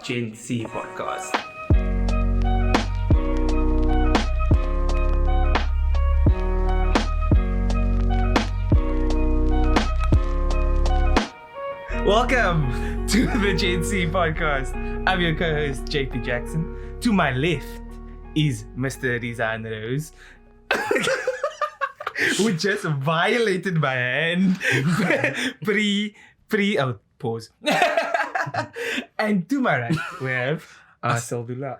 GenC podcast. Welcome to the GenC podcast. I'm your co-host JP Jackson. To my left is Mr. Rizan Rose, who just violated my hand. Pause. And to my right, we have Asadullah.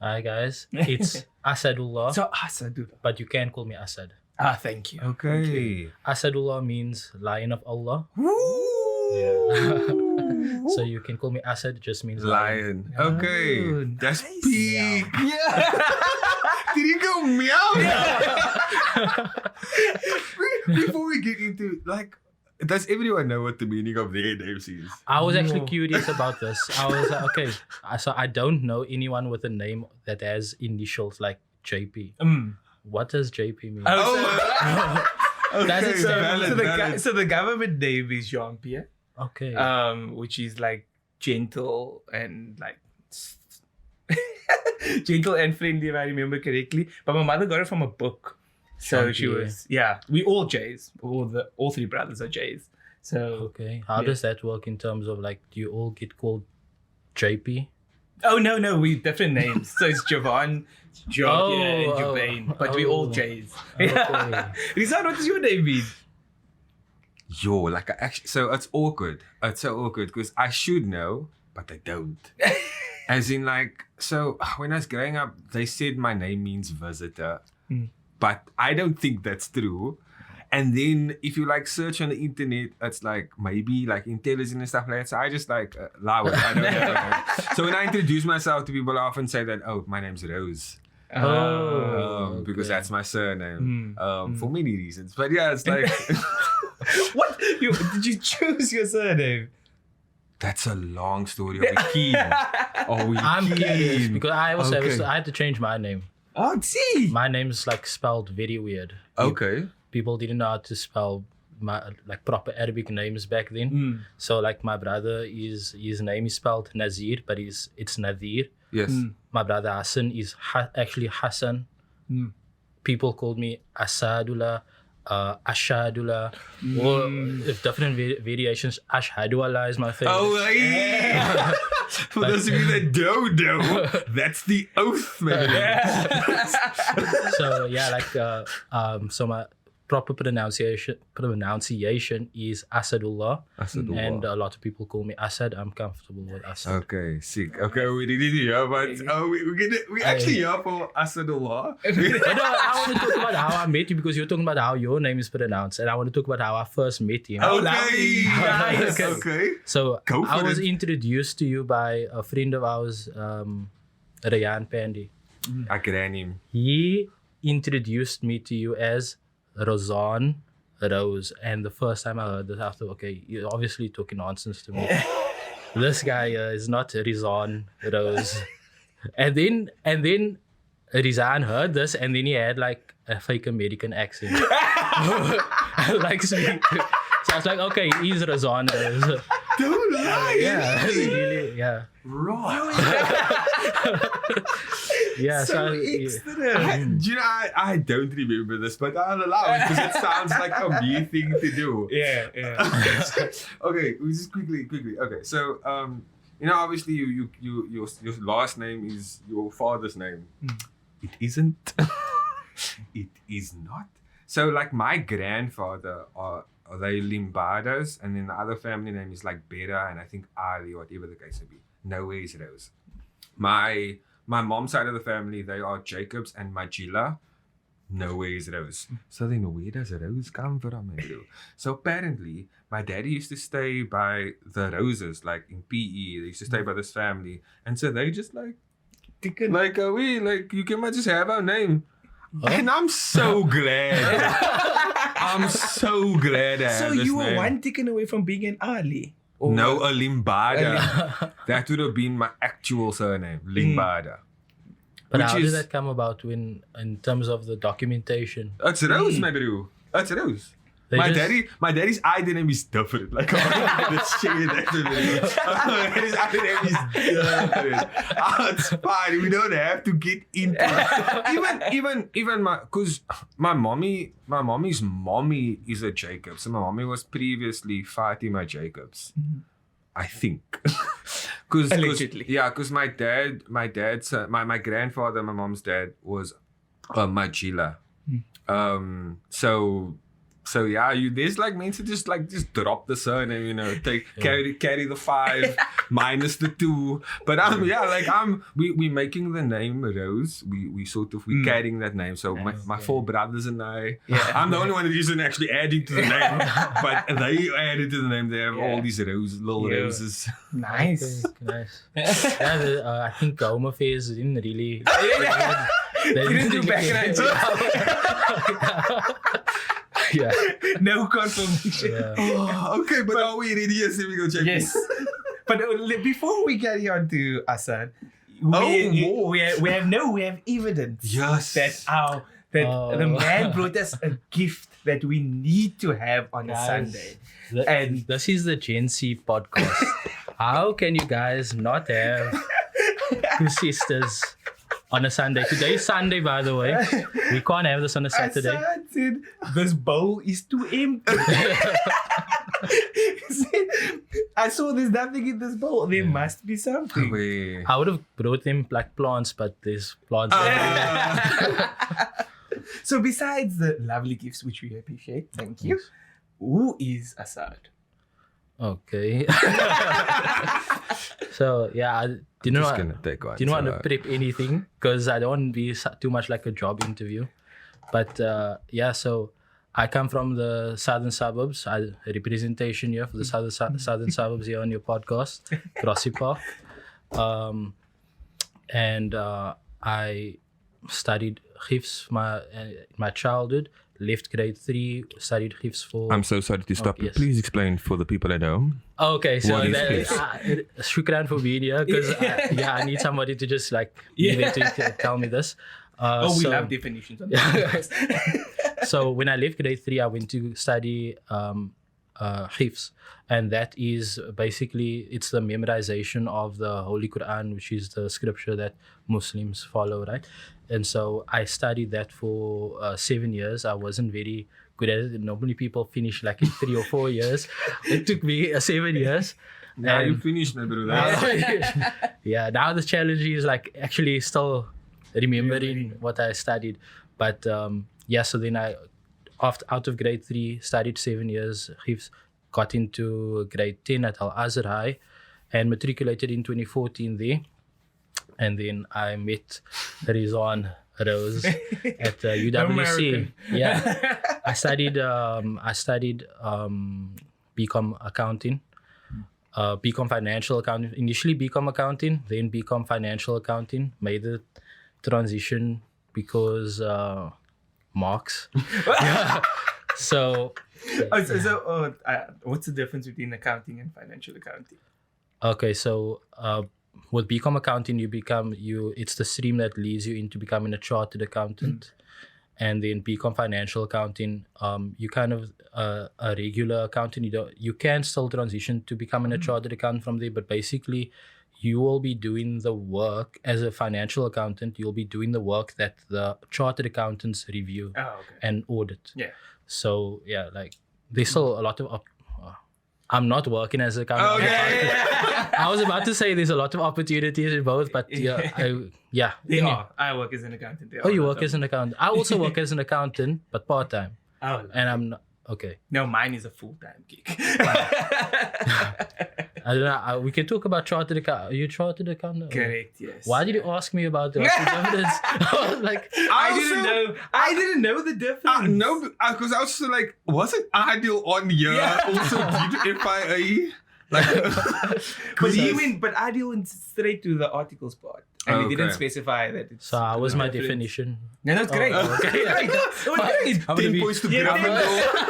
Hi guys, it's Assadullah, So Asadullah. but you can call me Assad. Thank you. Okay. Assadullah means Lion of Allah. Woo! So you can call me Assad, it just means Lion. Okay. Oh, That's nice. peak. Yeah. Did you go meow? Before we get into, does everyone know what the meaning of their names is? I was actually No. curious about this. I was like, okay, so I don't know anyone with a name that has initials like JP. What does JP mean? Okay, Does it say- valid. So the government name is Jean-Pierre, Okay. which is like gentle and like gentle and friendly, if I remember correctly. But my mother got it from a book. So she Jean-Pierre. was, we all J's. All three brothers are J's. So Okay. How Yeah. does that work in terms of like, do you all get called JP? oh no, we different names. So it's Javon, Jean-Pierre, and Jubane. But we all J's. Okay. Rizan, what does your name mean? Yo, so it's awkward. It's so awkward because I should know, but I don't. As in, so when I was growing up, they said my name means visitor, but I don't think that's true. And then if you search on the internet, it's maybe intelligent and stuff like that. So I just allow it. I don't have a name. So when I introduce myself to people, I often say that, oh, my name's Rose. Because okay. that's my surname. For many reasons. But yeah, it's like What? Did you choose your surname? that's a long story. Are we keen? I'm curious because I also Okay. I had to change my name. Oh, see. My name is spelled very weird. Okay. People didn't know how to spell my proper Arabic names back then. So my brother his name is spelled Nazir, but it's Nadir. Yes. My brother Hassan is actually Hassan. People called me Asadullah, Ashadullah, or if different variations. Ashhadullah is my favorite. Oh, yeah. For those of you that don't know, that's the oath, man. So yeah, so my proper pronunciation is Asadullah, and a lot of people call me Assad. I'm comfortable with Assad. Okay, sick. Okay, we didn't hear, but we actually here for Asadullah. But no, I want to talk about how I met you because you're talking about how your name is pronounced, and I want to talk about how I first met you. Okay, Nice. okay. So Go for I was it. introduced to you by a friend of ours, Rayan Pandy. I can him. He introduced me to you as Rozan Rose, and the first time I heard this, I thought, okay, you're obviously talking nonsense to me. This guy is not Rizan Rose. And then Rizan heard this, and then he had a fake American accent. So I was like, okay, he's Rizan Rose. Don't lie. Yeah, really, yeah. Right. Yeah, So Do excellent. you know, I don't remember this, but I'll allow it because it sounds like a me thing to do. Yeah. Okay, we just quickly. Okay, so obviously your last name is your father's name. It isn't. It is not. So my grandfather are they Limbadas, and then the other family name is Bera, and I think Ali, whatever the case may be. Nowhere is Rose. My mom's side of the family, they are Jacobs and Magilla. Nowhere is Rose. So then where does Rose come from? So apparently, my daddy used to stay by the Roses, in PE. They used to stay by this family. And so they just you can just have our name. And I'm so glad. I'm so glad I have So this you were name. one ticket away from being an Ali. Or- No, a Limbada. That would have been my actual surname, Limbada. But Which how is- did that come about in terms of the documentation? It's Rose, my bro. It's Rose. They My daddy's ID name is different. Like, let's check it out. My daddy's ID name is different. It's fine. We don't have to get into it. Even because my mommy's mommy is a Jacobs. So my mommy was previously Fatima Jacobs. I think. Allegedly. Because my grandfather, my mom's dad, was Majila. So yeah, there's like means to just drop the surname, carry the 5 minus the 2. But we making the name Rose. We carrying that name. So my 4 brothers and I, I'm the only one that isn't actually adding to the name, but they added to the name. They have all these little roses. Nice. Okay, nice. I think Home Affairs didn't really. They didn't do back in Yeah. No confirmation. Yeah. Oh, okay, but are we ready? Yes, we go check. Yes. But before we carry on to Assad, we have evidence that the man brought us a gift that we need to have on a Sunday. And this is the GenC podcast. How can you guys not have 2 sisters on a Sunday? Today's Sunday, by the way. We can't have this on a Saturday. Assad said, this bowl is too empty. I saw there's nothing in this bowl. There must be something. Wait. I would have brought them like plants, but there's plants everywhere. So besides the lovely gifts, which we appreciate, thank you, who is Assad? Okay. So yeah, I didn't want to prep anything because I don't want to be too much like a job interview. But so I come from the southern suburbs. Representation here for the southern suburbs here on your podcast, Grassy Park. And I studied Hifz my childhood. Left grade 3, studied Hifz for... I'm so sorry to stop you. Yes. Please explain for the people at home. Okay, so What is Hifz? shukran for being here because I need somebody to just be there to tell me this. We love definitions on that. So when I left grade 3, I went to study Hifz, and that is basically, it's the memorization of the Holy Quran, which is the scripture that Muslims follow, right? And so I studied that for 7 years. I wasn't very good at it. Normally people finish like in 3 or 4 years. It took me 7 years. Now you finished, my brother. Yeah, now the challenge is like actually still remembering what I studied. But so then I, out of grade 3, studied 7 years. Got into grade 10 at Al-Azhar High and matriculated in 2014 there. And then I met Rizwan Rose at UWC. Yeah, I studied BCom accounting, BCom financial accounting. Initially BCom accounting, then BCom financial accounting. Made the transition because marks. So what's the difference between accounting and financial accounting? Okay, so with BCom accounting, it's the stream that leads you into becoming a chartered accountant. And then BCom financial accounting, you kind of a regular accountant. You can still transition to becoming a chartered accountant from there, but basically you will be doing the work as a financial accountant. You'll be doing the work that the chartered accountants review and audit. Yeah. So yeah, like there's still a lot of I'm not working as an accountant. I was about to say there's a lot of opportunities in both, but They are. I work as an accountant. You work as an accountant. I also work as an accountant, but part-time. Oh. And I'm not... Okay. No, mine is a full-time gig. I don't know. We can talk about chartered accountant. Are you chartered accountant? Correct, yes. Why did you ask me about that? I was like... I didn't know the difference. No, because I was just like, wasn't Adil on here also did FIA? Like, but Adil went straight to the articles part. And he didn't specify that it's... So I was my definition. No, that's great. Okay. That was great. 10 points to Gryffindor.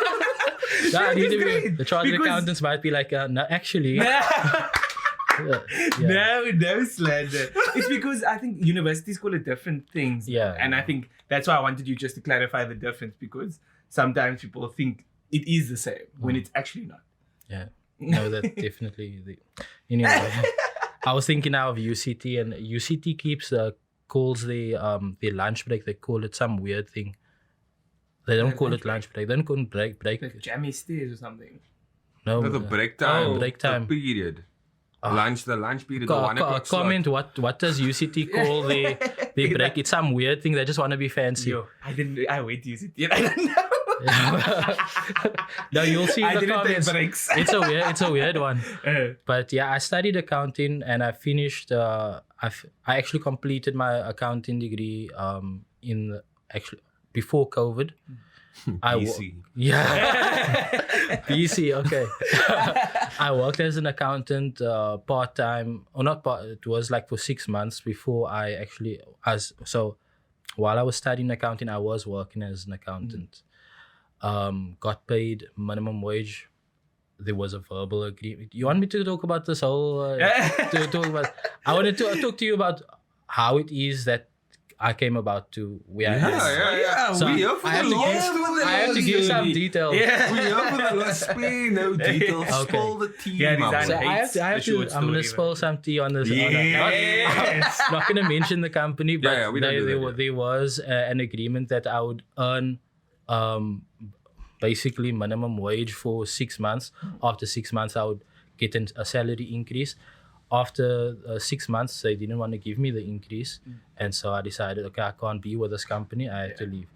The chartered accountants might be like, no, actually. No slander. It's because I think universities call it different things. Yeah. And I think that's why I wanted you just to clarify the difference, because sometimes people think it is the same when it's actually not. Yeah. No, that definitely. Anyway, I was thinking now of UCT, and UCT calls the lunch break. They call it some weird thing. They don't call it lunch break. They don't call it break. The jammy stairs or something. No, The break time. break time. The period. The lunch period. The 1 o'clock slot. Comment what does UCT call the break? It's some weird thing. They just want to be fancy. Yo, I went to UCT and I don't know. No, you'll see in I the didn't take comments. breaks. It's a weird one. But yeah, I studied accounting and I finished. I actually completed my accounting degree. Before COVID. BC. BC. Okay. I worked as an accountant part time, or not part. It was like for 6 months before I actually so. While I was studying accounting, I was working as an accountant. Got paid minimum wage. There was a verbal agreement. You want me to talk about this whole? I wanted to talk to you about how it is that I came about to where I am. Yeah. So I have to give some details. Yeah. We have the last spin, no details. Okay. Spill the tea, Yeah, mama. So I'm gonna spill some tea on this. I'm not gonna mention the company, but there was an agreement that I would earn basically minimum wage for 6 months. After 6 months, I would get a salary increase. After 6 months, they didn't want to give me the increase. And so I decided, okay, I can't be with this company. I had to leave.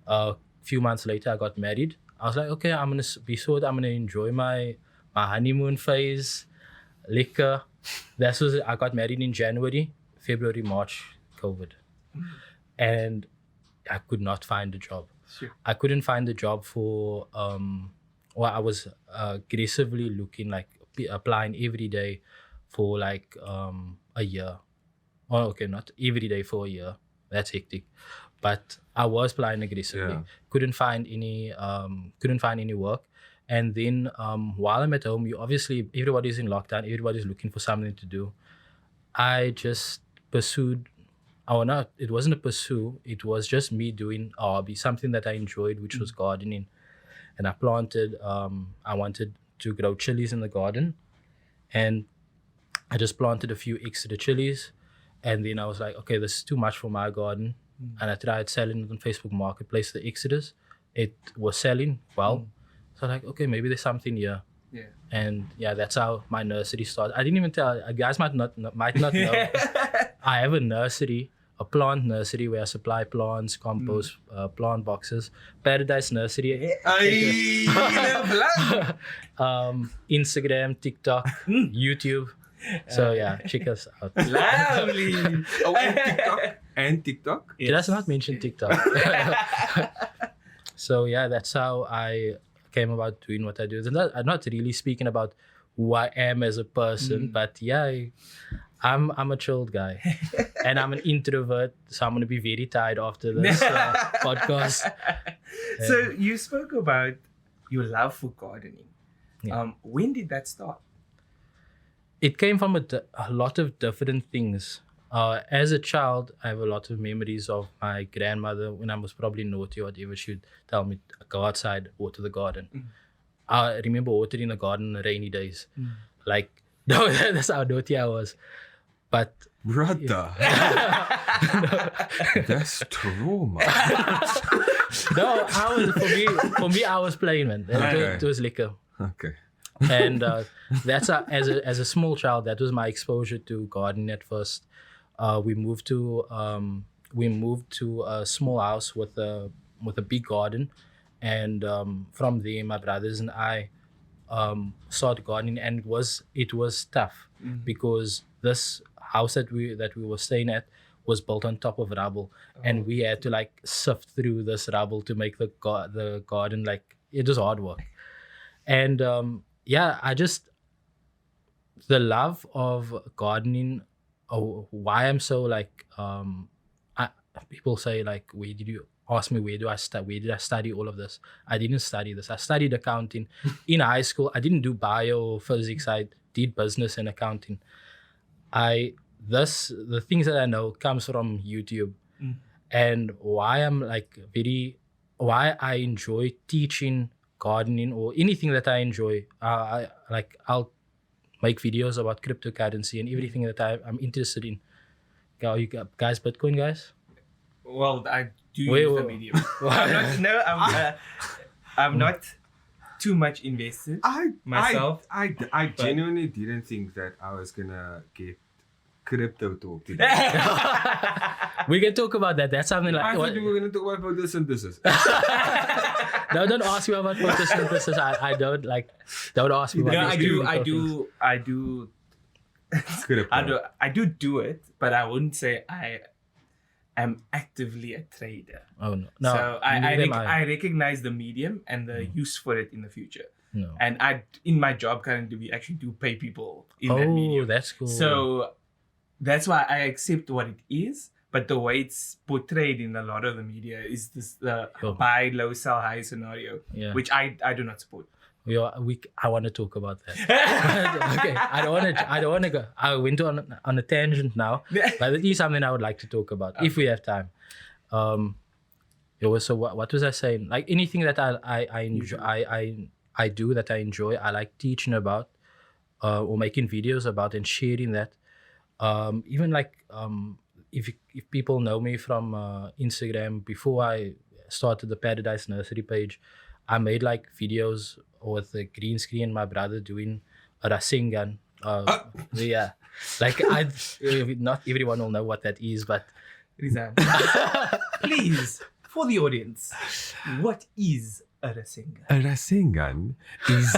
A few months later, I got married. I was like, okay, I'm going to be short. I'm going to enjoy my honeymoon phase, liquor. I got married in January, February, March, COVID. And I could not find a job. Sure. I couldn't find a job for, I was aggressively looking, like applying every day for like a year. Oh, okay, not every day for a year. That's hectic. But I was applying aggressively. Yeah. Couldn't find any work. And then while I'm at home, everybody's in lockdown. Everybody's looking for something to do. I just pursued. It wasn't a pursue. It was just me doing a hobby, something that I enjoyed, which was gardening. And I planted. I wanted to grow chilies in the garden, and I just planted a few extra chilies, and then I was like, okay, this is too much for my garden. And I tried selling it on Facebook Marketplace, the extras. It was selling well. So I'm like, okay, maybe there's something here. Yeah. And yeah, that's how my nursery started. I didn't even tell, you guys might not know. I have a nursery, a plant nursery where I supply plants, compost, plant boxes, Paradise Nursery. Instagram, TikTok, YouTube. So yeah, check us out. Lovely. Oh, and TikTok? Did I not mention TikTok? So yeah, that's how I came about doing what I do. I'm not really speaking about who I am as a person, but yeah, I'm a chilled guy. And I'm an introvert, so I'm going to be very tired after this podcast. So you spoke about your love for gardening. Yeah. When did that start? It came from a lot of different things. As a child, I have a lot of memories of my grandmother when I was probably naughty or whatever. She would tell me, go outside, water the garden. I remember watering the garden on rainy days. Like, no, that's how naughty I was. But brother, that's trauma. No, for me, I was playing, man. It was liquor. Okay. And that's as a small child, that was my exposure to gardening at first. We moved to a small house with a big garden, and from there my brothers and I started gardening, and it was tough because this house that we were staying at was built on top of rubble, and we had to like sift through this rubble to make the garden, like it was hard work. And the love of gardening, why I'm so like, people say like, where did I study all of this? I didn't study this. I studied accounting in high school. I didn't do bio or physics. I did business and accounting. The things that I know comes from YouTube, and why I enjoy teaching gardening or anything that I enjoy. I'll make videos about cryptocurrency and everything that I'm interested in. You guys, Bitcoin guys? Well, I do use the medium. I'm not too much invested myself. I genuinely didn't think that I was gonna get crypto talk today. We can talk about that. That's something like. I thought we were gonna talk about photosynthesis. No, don't ask me about photosynthesis. I don't like. Don't ask me about. No, I do. I do it, but I wouldn't say I am actively a trader. Oh no! So I recognize the medium and the use for it in the future. No. And in my job currently, we actually do pay people in that medium. Oh, that's cool. So that's why I accept what it is. But the way it's portrayed in a lot of the media is this buy low, sell high scenario, which I do not support. I want to talk about that. Okay, I don't want to go. I went on a tangent now, but it is something I would like to talk about if we have time. So what was I saying? Like anything that I enjoy, I do that I enjoy. I like teaching about, or making videos about and sharing that. Even like if people know me from Instagram, before I started the Paradise Nursery page, I made like videos with the green screen, my brother doing a Rasengan. Yeah, like not everyone will know what that is, but Rizan, please, for the audience, what is a Rasengan? A Rasengan is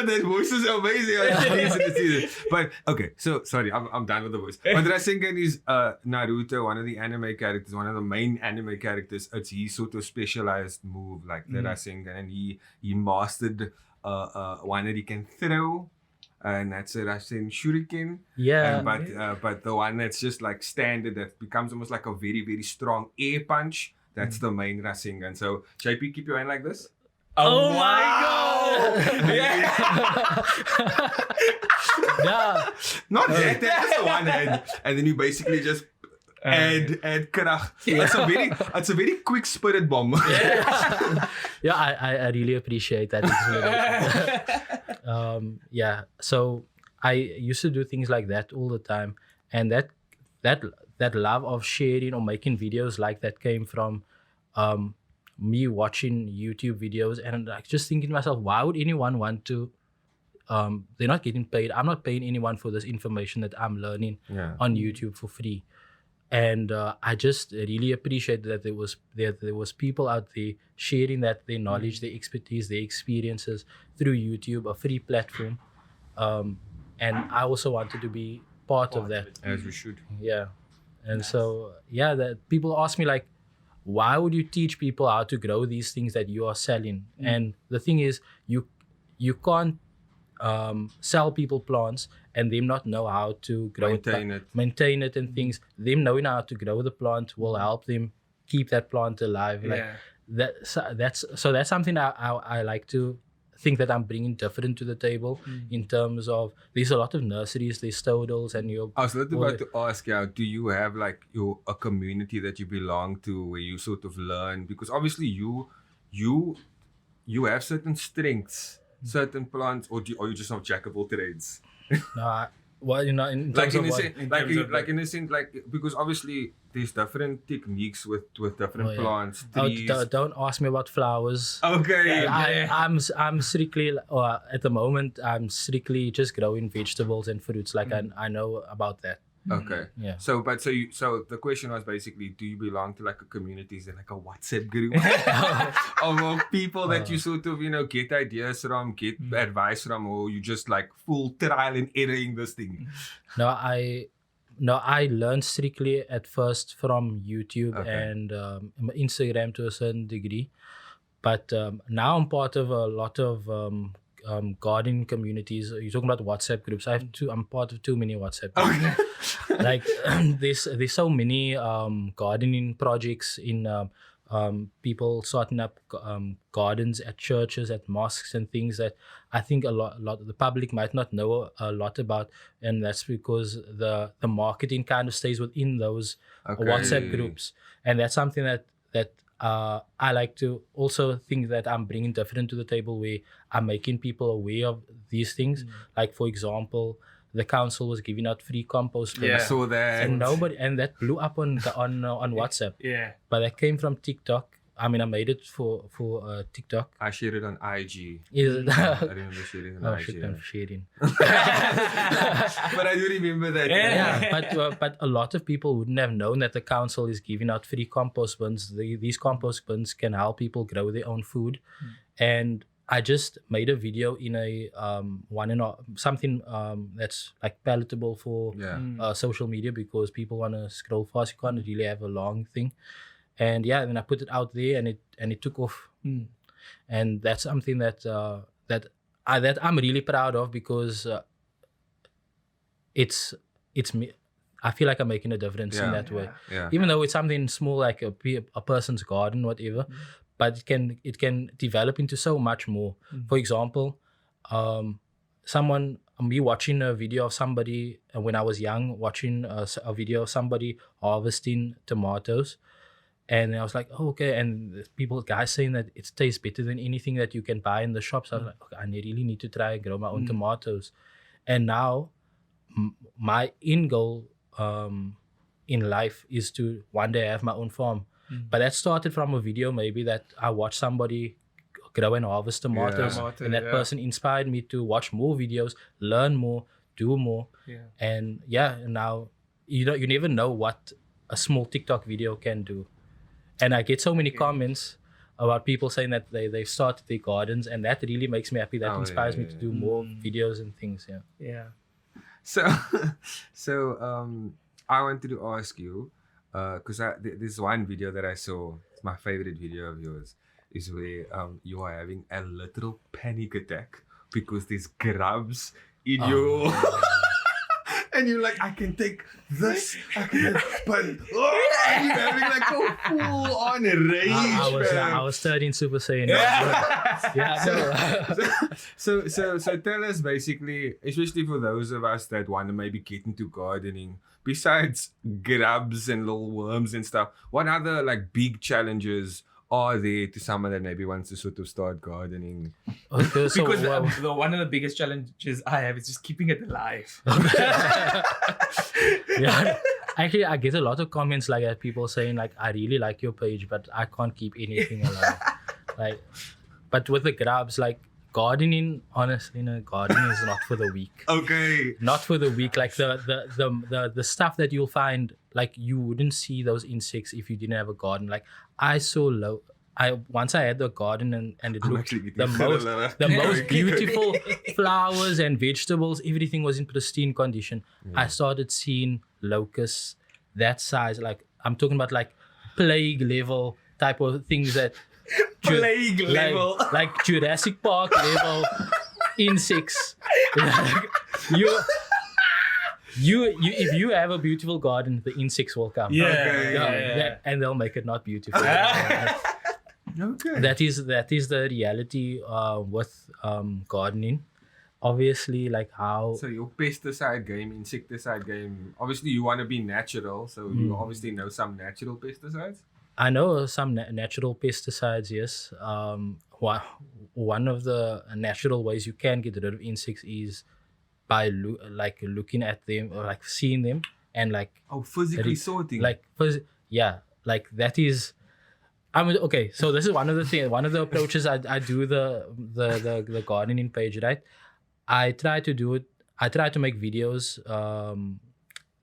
that voice is amazing. But okay, so sorry, I'm done with the voice. But Rasengan is Naruto, one of the anime characters, one of the main anime characters. It's his sort of specialized move, like the Rasengan, and he mastered one that he can throw, and that's a Rasen Shuriken. Yeah. But the one that's just like standard, that becomes almost like a very, very strong air punch. That's the main Rasengan. So JP, keep your hand like this. Oh my god! Yeah. Not that, that's the one hand. And then you basically just add krach. It's a very quick spirit bomb. Yeah, I really appreciate that explanation. So I used to do things like that all the time, and that love of sharing or making videos like that came from me watching YouTube videos and like just thinking to myself, why would anyone want to? They're not getting paid. I'm not paying anyone for this information that I'm learning on YouTube for free. And I just really appreciate that there was people out there sharing that their knowledge, their expertise, their experiences through YouTube, a free platform. And I also wanted to be part of that. As we should. Yeah. And so that people ask me like, why would you teach people how to grow these things that you are selling? And the thing is, you can't sell people plants and them not know how to grow maintain it and things. Them knowing how to grow the plant will help them keep that plant alive. That's something I like to think that I'm bringing different to the table in terms of there's a lot of nurseries, there's stodals, and I was about to ask, do you have like a community that you belong to where you sort of learn? Because obviously you have certain strengths, certain plants, or are you just not jack of all trades? No, in like in a sense, because obviously there's different techniques with different plants. Trees. Don't ask me about flowers. Okay. I'm strictly, at the moment, I'm strictly just growing vegetables and fruits. Like I know about that. Okay. Yeah. So the question was basically, do you belong to like a community? Is there like a WhatsApp group of people that you sort of, get ideas from, get advice from, or you just like full trial and erroring this thing? No, I learned strictly at first from YouTube and Instagram to a certain degree. But now I'm part of a lot of gardening communities. You're talking about WhatsApp groups. I'm part of too many WhatsApp groups. Okay. Like there's so many gardening projects in people starting up gardens at churches, at mosques and things that I think a lot of the public might not know a lot about, and that's because the marketing kind of stays within those WhatsApp groups, and that's something that that I like to also think that I'm bringing different to the table, where I'm making people aware of these things. Like, for example, the council was giving out free compost bins. I saw that. And that blew up on WhatsApp. Yeah. But that came from TikTok. I mean, I made it for TikTok. I shared it on IG. Is it? I remember sharing it on IG. Shit, I'm sharing. But I do remember that. Yeah, but a lot of people wouldn't have known that the council is giving out free compost bins. These compost bins can help people grow their own food, and I just made a video in a something that's like palatable for social media, because people want to scroll fast. You can't really have a long thing, and then I put it out there, and it took off, and that's something that I'm really proud of, because it's me. I feel like I'm making a difference in that way, even though it's something small like a person's garden, whatever. But it can develop into so much more. For example, me watching a video of somebody when I was young, watching a video of somebody harvesting tomatoes, and I was like, oh, okay. And guys saying that it tastes better than anything that you can buy in the shops. I was like, okay, I really need to try and grow my own tomatoes. And now my end goal in life is to one day have my own farm. But that started from a video maybe that I watched somebody grow and harvest tomatoes, and that person inspired me to watch more videos, learn more, do more. And now you never know what a small TikTok video can do. And I get so many comments about people saying that they started their gardens, and that really makes me happy. That inspires me to do more videos and things. So I wanted to ask you, because this one video that I saw, it's my favorite video of yours, is where you are having a literal panic attack because there's grubs in your... And you're like, I can take this, but you're having like a full-on rage. I was studying Super Saiyan. So tell us basically, especially for those of us that want to maybe get into gardening, besides grubs and little worms and stuff, what other like big challenges are there to someone that maybe wants to sort of start gardening? Okay, so because one of the biggest challenges I have is just keeping it alive. Actually, I get a lot of comments like that. People saying like, "I really like your page, but I can't keep anything alive." But with the grubs, like gardening, honestly, gardening is not for the weak. Okay. Not for the weak. Like the stuff that you'll find, like you wouldn't see those insects if you didn't have a garden. Like once I had the garden and it looked the most beautiful flowers and vegetables, everything was in pristine condition. I started seeing locusts that size, like I'm talking about like plague level type of things that plague level, like Jurassic Park level insects. If you have a beautiful garden, the insects will come. And they'll make it not beautiful. Okay. That is the reality with gardening. Obviously, like how. So your pesticide game, insecticide game. Obviously, you want to be natural, so you obviously know some natural pesticides. I know some natural pesticides. Yes. One of the natural ways you can get rid of insects is by looking at them or like seeing them and like physically sorting. Like that is. Okay, so this is one of the approaches I do the gardening page, right? I try to make videos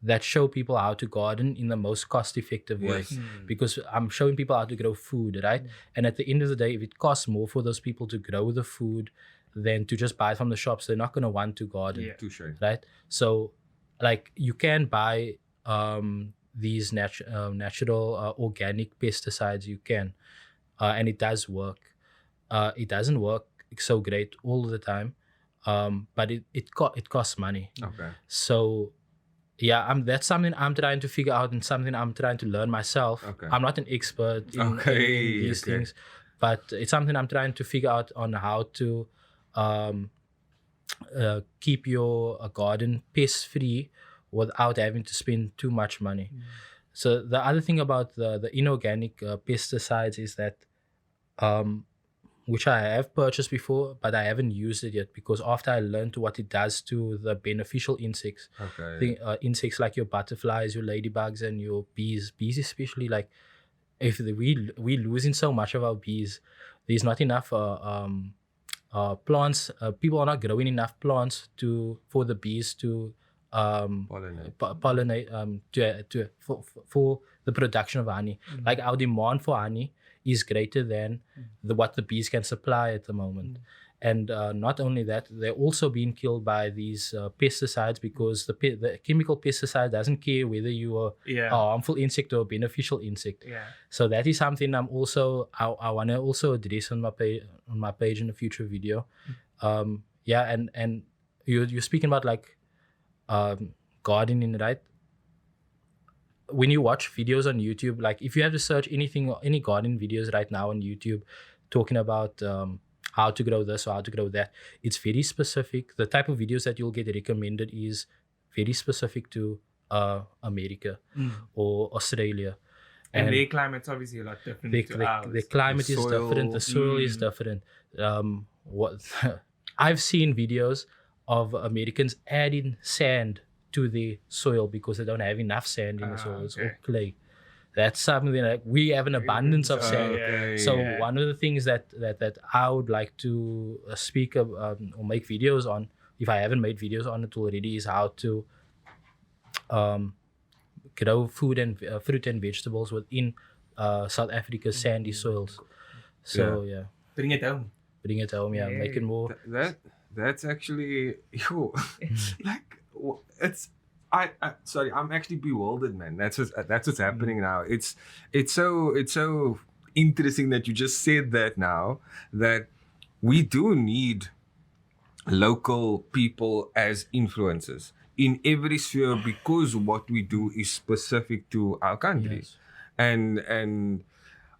that show people how to garden in the most cost-effective way, because I'm showing people how to grow food, right? And at the end of the day, if it costs more for those people to grow the food than to just buy it from the shops, they're not going to want to garden, right? So, like, you can buy these natural organic pesticides, you can, and it does work. It doesn't work so great all the time, but it costs money. Okay. So that's something I'm trying to figure out and something I'm trying to learn myself. Okay. I'm not an expert in these things, but it's something I'm trying to figure out on how to keep your garden pest free without having to spend too much money. So the other thing about the inorganic pesticides is that, which I have purchased before, but I haven't used it yet because after I learned what it does to the beneficial insects, insects like your butterflies, your ladybugs, and your bees especially, like if we losing so much of our bees, there's not enough plants. People are not growing enough plants for the bees to pollinate for the production of honey. Like our demand for honey is greater than what the bees can supply at the moment. And not only that, they're also being killed by these pesticides because the chemical pesticide doesn't care whether you are a harmful insect or a beneficial insect. So that is something I want to also address on my page in a future video. And you're speaking about like gardening, right? When you watch videos on YouTube, like if you have to search any gardening videos right now on YouTube talking about how to grow this or how to grow that, it's very specific. The type of videos that you'll get recommended is very specific to America or Australia. And their climate's obviously a lot different to ours. The climate is different. The soil is different. I've seen videos of Americans adding sand to the soil because they don't have enough sand in the soil. It's all clay. That's something like we have an abundance of sand. One of the things that I would like to speak of, or make videos on, if I haven't made videos on it already, is how to grow fruit and vegetables within South Africa's sandy soils. So bring it home. Make it more. That's actually like it's. Sorry, I'm actually bewildered, man. That's what's happening now. It's so interesting that you just said that now, that we do need local people as influencers in every sphere because what we do is specific to our country. And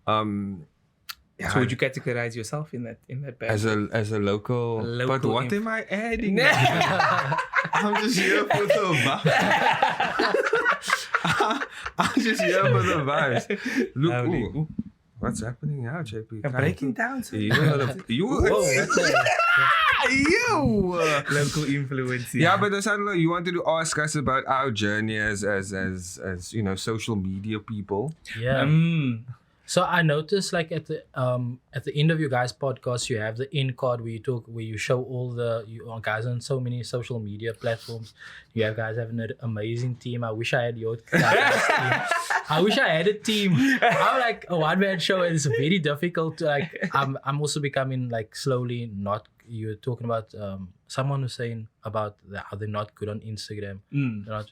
so would you categorize yourself in that bag? As a local but what am I adding? I'm just here for the vibes. I'm just here for the vibes. Look, what's happening now, JP? I'm breaking down. Local influence. Yeah, but Assad, you wanted to ask us about our journey as social media people. Yeah. So I noticed, like at the end of your guys' podcast, you have the end card where you show all you guys on so many social media platforms. You guys have an amazing team. I wish I had your guys' team. I wish I had a team. I'm like a one-man show, and it's very difficult to like. I'm also becoming like slowly not. You're talking about someone was saying about how they're not good on Instagram. They're not,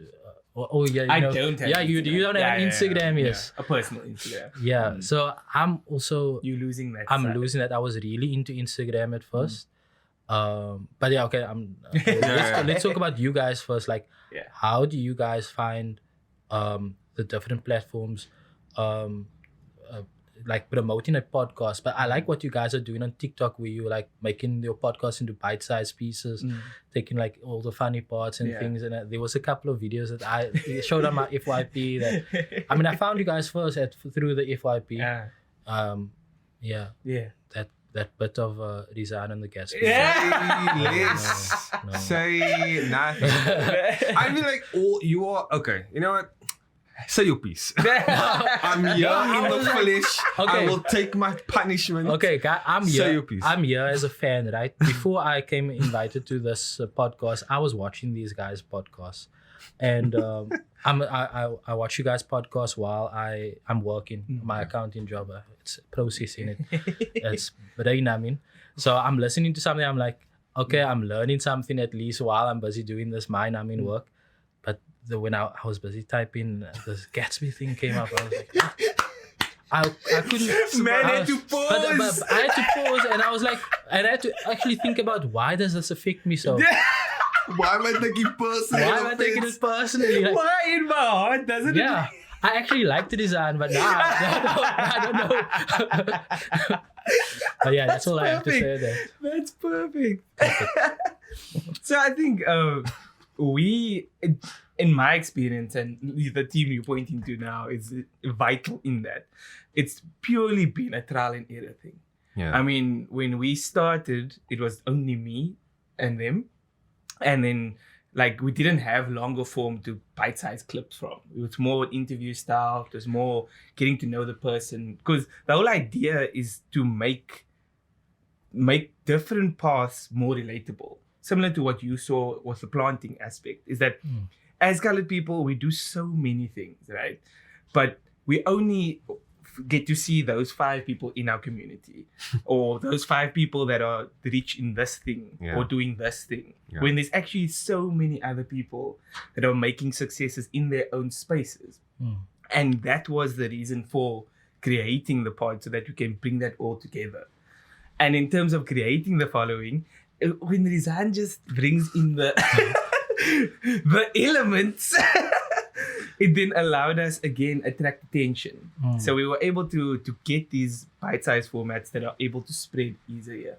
I don't have. You don't have Instagram, yes. A personal Instagram. Yeah, so I'm also. You losing that. I'm losing that. I was really into Instagram at first, but yeah, okay. Let's talk about you guys first. Like, how do you guys find the different platforms? Like promoting a podcast, but I like what you guys are doing on TikTok, where you like making your podcast into bite-sized pieces, taking like all the funny parts and things. And there was a couple of videos that I showed on my FYP. That I found you guys first through the FYP. That bit of Rizan and the gas. Say nothing. I mean, like you are okay. You know what? Say your piece. I'm here in the flesh. I will take my punishment. Okay, I'm here. Say your piece. I'm here as a fan, right? Before I came invited to this podcast, I was watching these guys' podcasts, and I watch you guys' podcast while I'm working my accounting job. It's processing it. It's brain numbing. So I'm listening to something. I'm like, okay, I'm learning something at least while I'm busy doing this mind numbing work. When I was busy typing, this Gatsby thing came up. I was like, I couldn't. Man, I had to pause. But I had to pause, and I was like, and I had to actually think about why does this affect me so? Why am I taking it personally? Why am I taking it personally? Like, why in my heart doesn't it? Yeah, I actually like the design, but now I don't know. But yeah, that's all I have to say there. That's perfect. So I think. in my experience, and the team you're pointing to now is vital in that. It's purely been a trial and error thing. Yeah. I mean, when we started, it was only me and them. And then, like, we didn't have longer form to bite-sized clips from. It was more interview style. It was more getting to know the person. Because the whole idea is to make different paths more relatable. Similar to what you saw with the planting aspect, is that as colored people, we do so many things, right? But we only get to see those 5 people in our community or those 5 people that are rich in this thing or doing this thing, when there's actually so many other people that are making successes in their own spaces. And that was the reason for creating the pod, so that we can bring that all together. And in terms of creating the following, when Rizan just brings in the the elements, it then allowed us again attract attention. So we were able to get these bite-sized formats that are able to spread easier.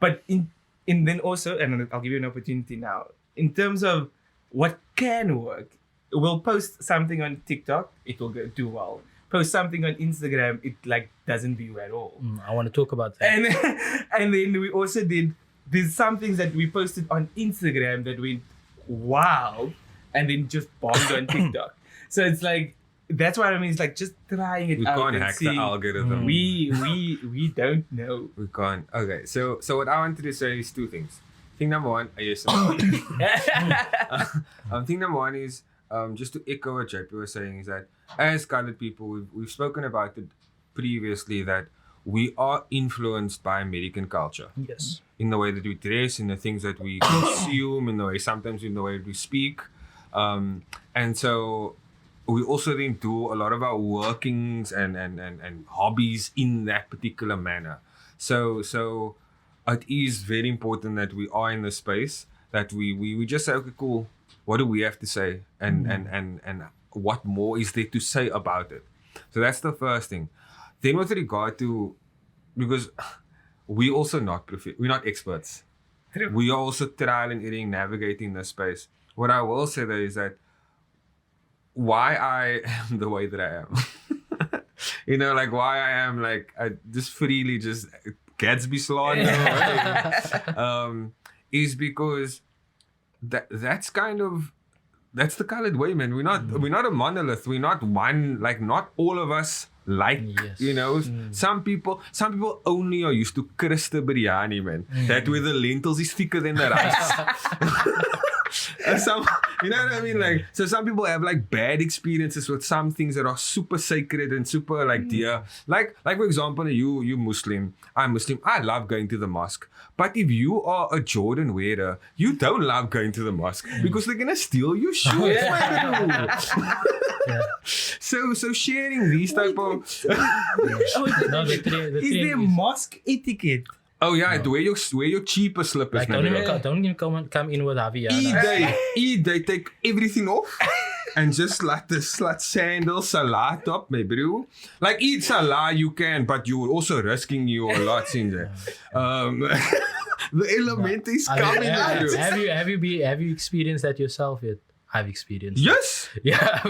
But in then also, and I'll give you an opportunity now, in terms of what can work, we'll post something on TikTok, it will do well. Post something on Instagram, it like doesn't do at all. I want to talk about that. And then we also there's some things that we posted on Instagram that went wow, and then just bombed on TikTok. So it's like, that's what I mean. It's like just trying it out. We can't and hack seeing. the algorithm. We don't know. We can't. Okay, so what I wanted to say is 2 things. Thing number 1, yes. Thing number 1 is just to echo what JP was saying, is that as colored people, we've spoken about it previously, that we are influenced by American culture. Yes. In the way that we dress, in the things that we consume, in the way that we speak. And so we also then do a lot of our workings and hobbies in that particular manner. So it is very important that we are in the space that we just say, okay, cool, what do we have to say? And what more is there to say about it? So that's the first thing. Then with regard to, because we're also we're not experts. True. We are also trial and error navigating this space. What I will say though is that why I am the way that I am, you know, like why I am like, I just freely just Gatsby slander, is because that's the colored way, man. We're not a monolith. We're not one, like not all of us like, you know, some people only are used to Krista biryani, man. That where the lentils is thicker than the rice. You know what I mean? Like, so some people have like bad experiences with some things that are super sacred and super like dear. Like for example, you Muslim, I'm Muslim. I love going to the mosque. But if you are a Jordan wearer, you don't love going to the mosque because they're gonna steal your shoes. So sharing these type of Is there mosque etiquette? Oh yeah, wear your cheaper slippers. Like, don't even come in with Javier. They take everything off and just let the sandals, salat up, my bro. Like eat salat you can, but you're also risking your lots in there. The element is coming out. Have you experienced that yourself yet? I've experienced. Yes. It. Yeah,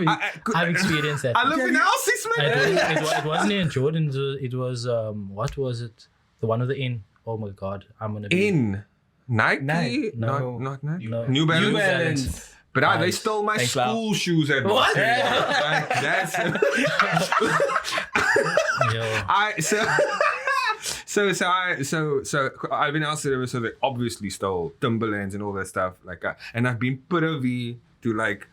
I've experieed that. I live in houses, man. It wasn't in Jordan. It was what was it? The one with the N. Oh my God, I'm gonna be in Nike. No. Not Nike. No. New Balance. New Balance. But they stole my school shoes at What? Like, that's So I've been asked to, so they obviously stole Timberlands and all that stuff like that, and I've been privy to like,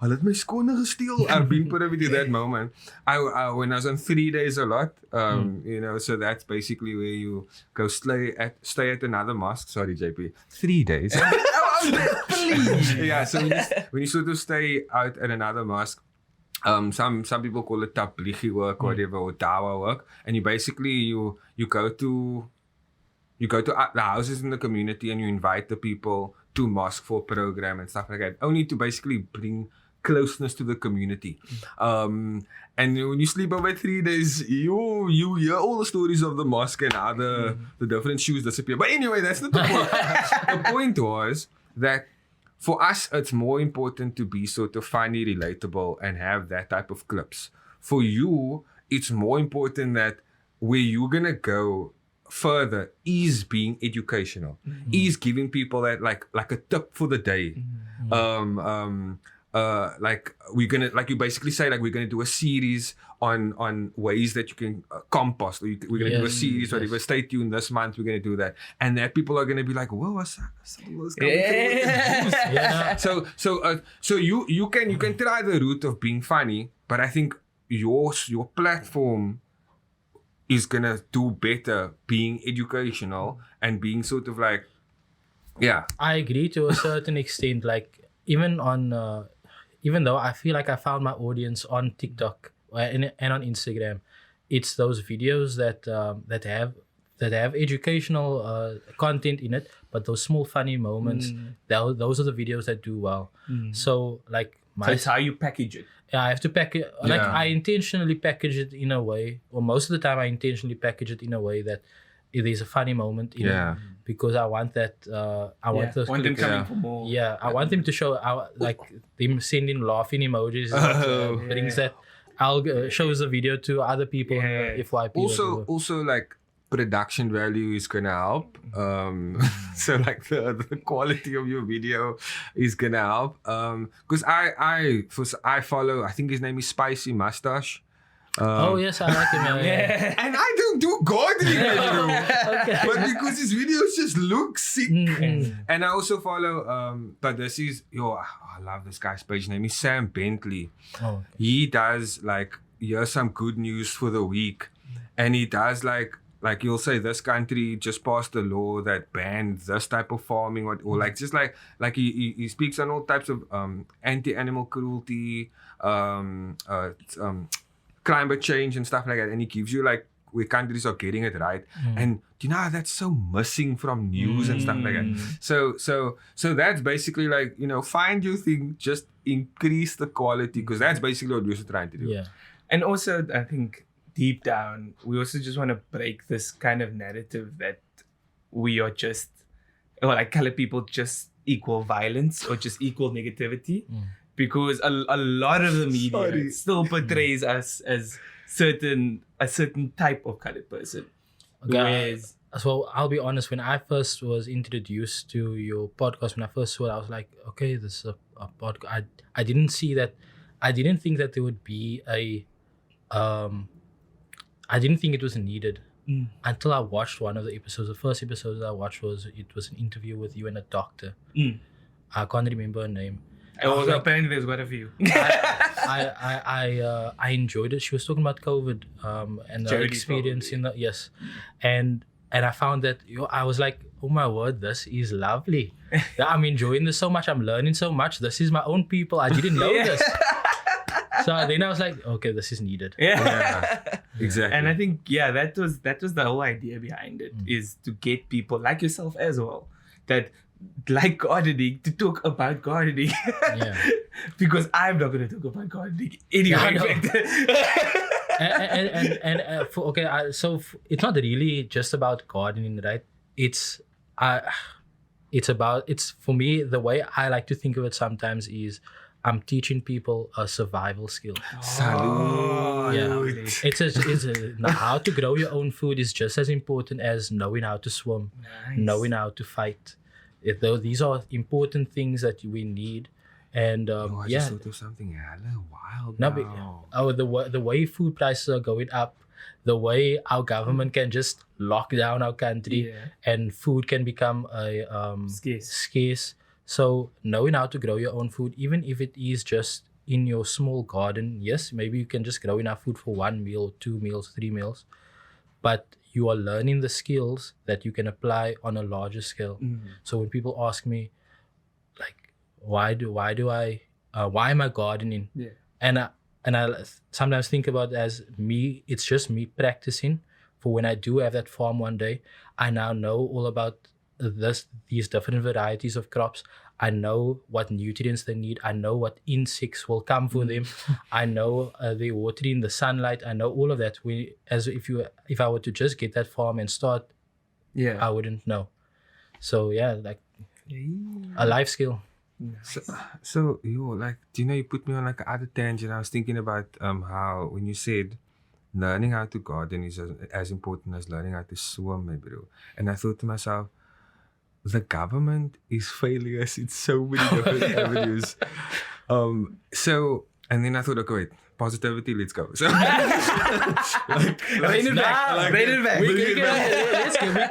I let my skone gesteal. I've been privy to that moment. I when I was on 3 days a lot, you know, so that's basically where you go stay at another mosque. Sorry, JP, 3 days. Please. Yeah, so when you sort of stay out at another mosque. Some people call it tablighi work, whatever, or dawa work, and you basically you go to the houses in the community and you invite the people to mosque for a program and stuff like that, only to basically bring closeness to the community. And when you sleep over 3 days, you hear all the stories of the mosque and how the different shoes disappear. But anyway, that's not the point. The point was that for us, it's more important to be sort of funny, relatable, and have that type of clips. For you, it's more important that where you're gonna go further is being educational, is giving people that like a tip for the day. Like we're gonna, like you basically say, like we're gonna do a series on ways that you can compost. We're gonna do a series, whatever. Stay tuned this month. We're gonna do that, and that people are gonna be like, "Whoa, what's So you can try the route of being funny, but I think your platform is gonna do better being educational and being sort of like, yeah. I agree to a certain extent. Like even though I feel like I found my audience on TikTok and on Instagram, it's those videos that have educational content in it, but those small funny moments, those are the videos that do well. So like so it's how you package it. Yeah, I have to package. Like I intentionally package it in a way, or most of the time I intentionally package it in a way that there's a funny moment in it, because I want that. I want those. Want them coming for more. Yeah, I want them to show like them sending laughing emojis. Brings that. Shows the video to other people in the FYP. Also like production value is gonna help. So like the quality of your video is gonna help. Because I follow, I think his name is Spicy Mustache. Oh yes, I like him. And I don't do gardening anymore. But because his videos just look sick. And I also follow but this is I love this guy's page name is Sam Bentley. He does like, here's some good news for the week, and he does like you'll say this country just passed a law that banned this type of farming, or like just like he speaks on all types of anti-animal cruelty, climate change and stuff like that, and he gives you like where countries are getting it right. And do you know how that's so missing from news and stuff like that? So that's basically like, find your thing, just increase the quality, because that's basically what we're trying to do. Yeah. And also I think deep down we also just want to break this kind of narrative that we are just, or like colored people just equal violence or just equal negativity. Because a lot of the media still portrays us as a certain type of colored person. Whereas, so I'll be honest, when I first was introduced to your podcast, when I first saw it, I was like, okay, this is a podcast. I didn't see that. I didn't think that there would be I didn't think it was needed until I watched one of the episodes. The first episode that I watched was an interview with you and a doctor. I can't remember her name. Apparently there's quite a few. I enjoyed it. She was talking about COVID and the experience in the and I found that I was like, oh my word, this is lovely. I'm enjoying this so much. I'm learning so much. This is my own people. I didn't know this. So then I was like, okay, this is needed. Exactly. And I think that was the whole idea behind it, is to get people like yourself as well that like gardening to talk about gardening. Because I'm not going to talk about gardening anyway. So it's not really just about gardening, right? It's for me, the way I like to think of it sometimes is I'm teaching people a survival skill. How to grow your own food is just as important as knowing how to swim, knowing how to fight. These are important things that we need. And I just thought of something hella wild now. The way food prices are going up, the way our government can just lock down our country and food can become scarce. So knowing how to grow your own food, even if it is just in your small garden, yes, maybe you can just grow enough food for 1 meal, 2 meals, 3 meals, but you are learning the skills that you can apply on a larger scale. So when people ask me, like, why am I gardening? And I sometimes think about it as me. It's just me practicing for when I do have that farm one day. I now know all about these different varieties of crops. I know what nutrients they need. I know what insects will come for them. I know the watering, the sunlight. I know all of that. If I were to just get that farm and start, I wouldn't know. So like a life skill. So like, do you know, you put me on like other tangent. I was thinking about how when you said learning how to garden is as important as learning how to swim, bro. And I thought to myself, the government is failing us in so many different avenues. So, and then I thought, okay, wait, positivity, let's go. So, Rain it back. We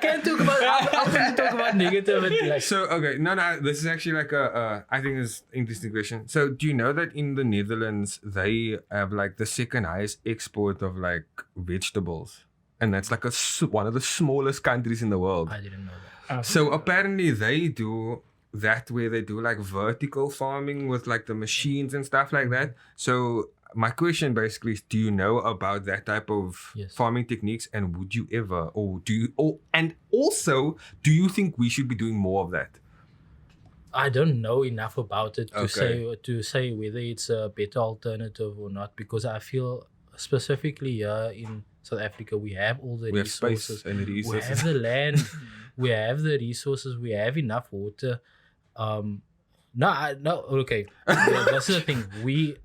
can't talk about. I want to talk about negativity. Like, so okay, no, this is actually like I think it's an interesting question. So, do you know that in the Netherlands they have like the second highest export of like vegetables, and that's like one of the smallest countries in the world. I didn't know that. So apparently they do that where they do like vertical farming with like the machines and stuff like that. So my question basically is, do you know about that type of farming techniques, and would you ever, and also, do you think we should be doing more of that? I don't know enough about it to say whether it's a better alternative or not, because I feel specifically here in South Africa we have all the resources. Have space and resources. We have the land, we have the resources, we have enough water. Okay. That's the thing. We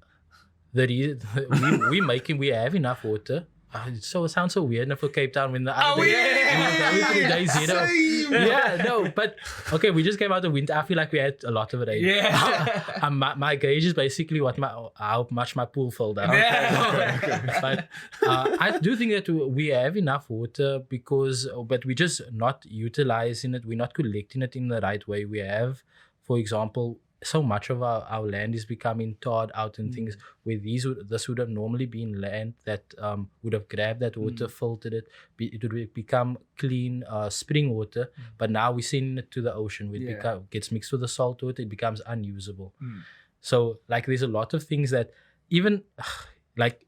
have enough water. It sounds so weird for Cape Town when the other day zero. Yeah, no, but okay, we just came out of winter. I feel like we had a lot of it. Yeah. My gauge is basically how much my pool filled up. Okay. But I do think that we have enough water but we're just not utilizing it. We're not collecting it in the right way. We have, for example, so much of our land is becoming tarred out and things where this would have normally been land that would have grabbed that water, filtered it, it would become clean spring water, but now we're sending it to the ocean where it gets mixed with the salt water, it becomes unusable. So like there's a lot of things that even like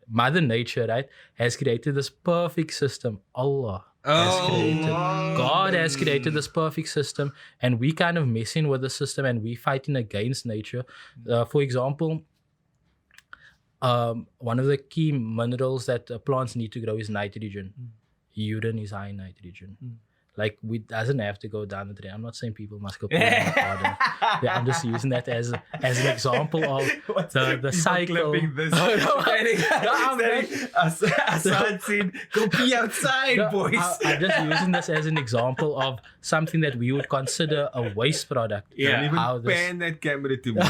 Mother Nature, right, has created this perfect system. God has created this perfect system, and we kind of messing with the system and we fighting against nature. For example, one of the key minerals that plants need to grow is nitrogen. Urine is high in nitrogen. Like, we doesn't have to go down the drain. I'm not saying people must go put in the garden. Yeah, I'm just using that as an example of the cycle. This. Assad said, go pee outside, boys. Oh, I'm just using this as an example of something that we would consider a waste product. Yeah. Don't even pan that camera to me.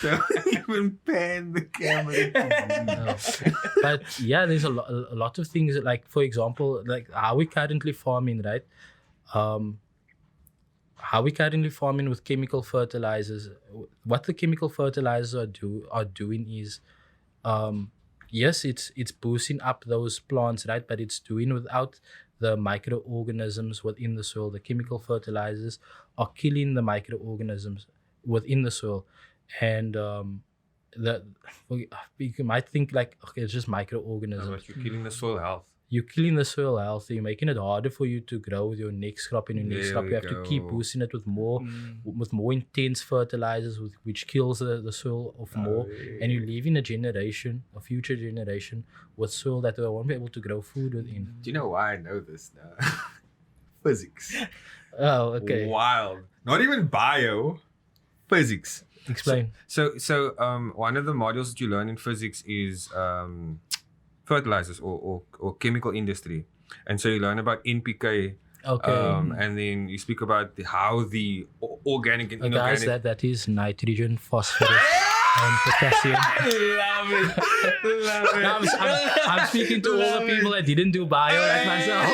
Don't even pan the camera to me. No. But yeah, there's a lot of things, like, for example, like how we currently farming, right? How we currently farming with chemical fertilizers. What the chemical fertilizers are doing is, yes, it's boosting up those plants, right? But it's doing without the microorganisms within the soil. The chemical fertilizers are killing the microorganisms within the soil, and you might think like, okay, it's just microorganisms. No, but you're killing the soil health. You're killing the soil health. You're making it harder for you to grow with your next crop, and your next crop you have to keep boosting it with more intense fertilizers, which kills the soil more, and you're leaving a future generation with soil that they won't be able to grow food within. Do you know why I know this now? Physics. Oh, okay. Wild. Not even bio. Physics. Explain. So one of the modules that you learn in physics is fertilizers or chemical industry, and so you learn about NPK. Okay. And then you speak about how the organic and inorganic. Guys, that is nitrogen, phosphorus, and potassium. Love it. No, I'm speaking to all the people that didn't do bio like myself.